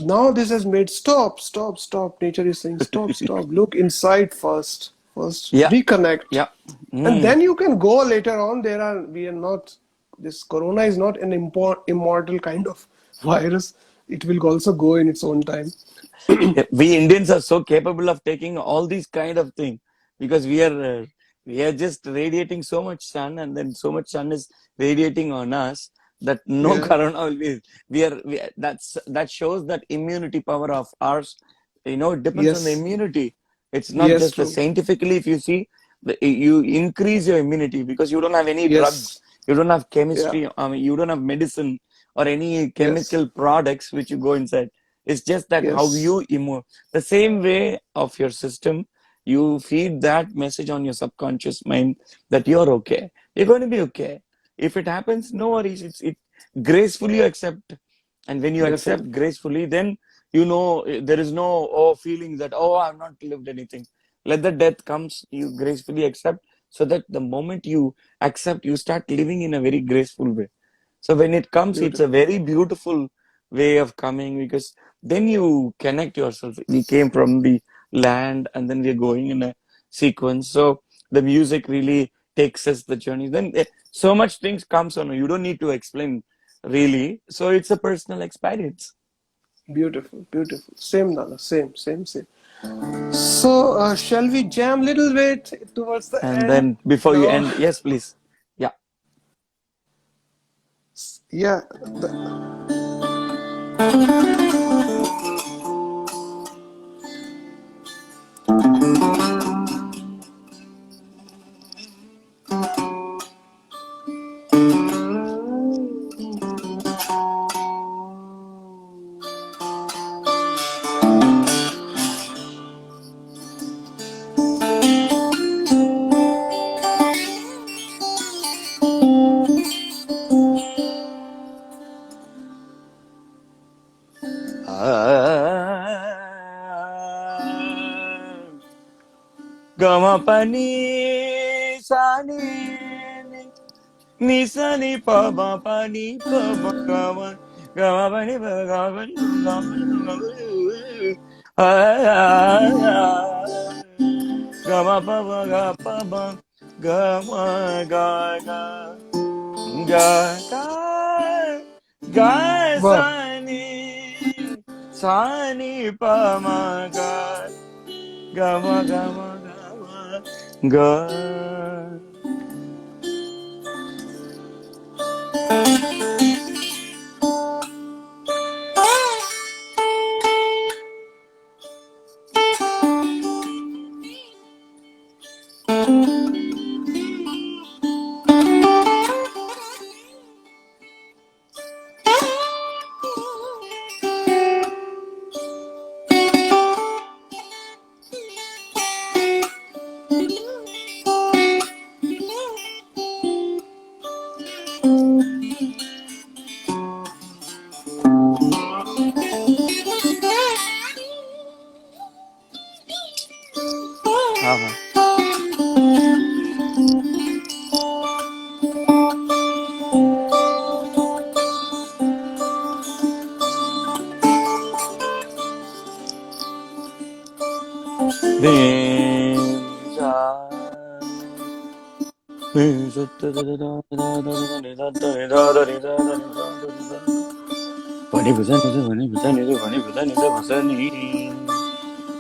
Now this has made stop. Nature is saying stop. Look inside first. First, yeah, reconnect, yeah, and mm, then you can go later on. We are not. this corona is not an immortal kind of virus. It will also go in its own time. Yeah, we Indians are so capable of taking all these kind of thing because we are just radiating so much sun, and then so much sun is radiating on us that no Yeah. corona will be. That shows that immunity power of ours. It depends on the Yes. immunity. It's not Yes. just the True. scientifically. If you see, you increase your immunity because you don't have any drugs, Yes. you don't have Yeah. chemistry. I mean, you don't have medicine or any Yes. chemical products which you go inside. It's just that how Yes. you the same way of your system, you feed that message on your subconscious mind that you're okay. You're going to be okay. If it happens, no worries. It gracefully you accept, and when you accept Definitely. gracefully, then there is no feeling that I've not lived anything. Let the death comes, you gracefully accept, so that the moment you accept, you start living in a very graceful way. So when it comes, it's a Beautiful. very beautiful way of coming because then you connect yourself. We came from the land and then we're going in a sequence. So the music really takes us the journey. Then so much things comes on. You don't need to explain really. So it's a personal experience. Beautiful. Beautiful. Same, Nana. Same. Same. Same. So, shall we jam little bit towards the And end then before you now? end, yes, please. Yeah. Yeah. Gama pani sani Nisani pama pani pama gama gama pani gama gama pama gama gama ga ga ga ga ga Wow. sani pama ga gama gama gama ga. Uh-huh.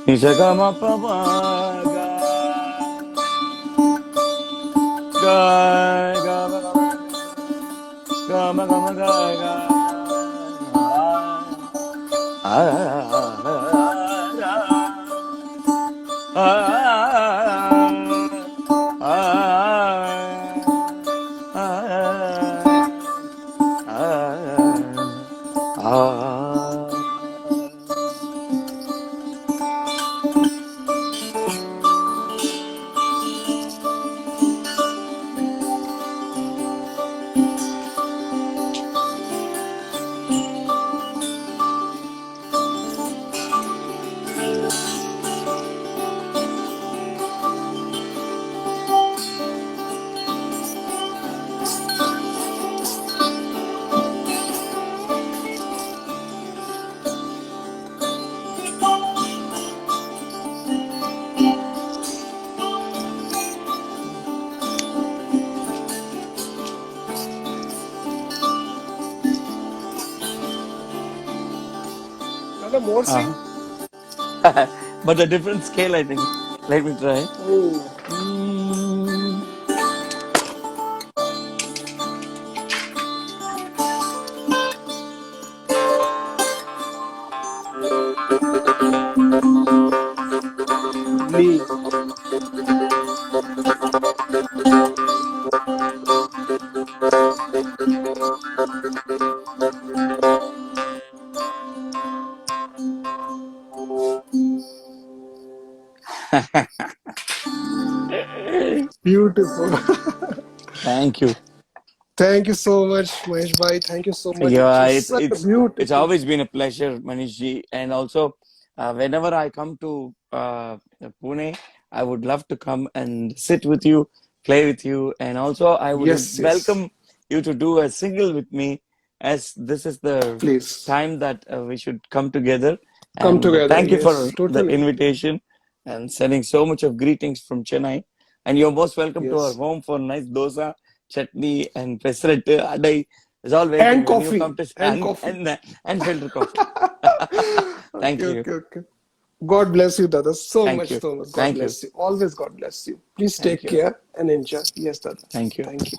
Nisagama pamaga ga ga ga ga ga ga ga ga the Morsing? But a different scale, I think. Let me try. Oh, Mm. me. Beautiful. Thank you. Thank you so much, Mahesh Bhai. Thank you so much. It Yeah, was such a it's beautiful. always been a pleasure, Manishji. And also, whenever I come to Pune, I would love to come and sit with you, play with you, and also I would Yes, yes. welcome you to do a single with me, as this is the Please time that we should come together. come And together. thank you Yes, for the totally. invitation and sending so much of greetings from Chennai. And you're most welcome to our Yes. home for nice dosa, chutney, and pesarattu, adai. Is all And waiting when you come coffee. to And coffee. and filter coffee. Thank Okay, you. okay, okay. God bless you, Dada. So Thank much, you. so much. God Thank you. bless you. Always God bless you. Please Thank take you. care and enjoy. Yes, Dada. Thank you. Thank you.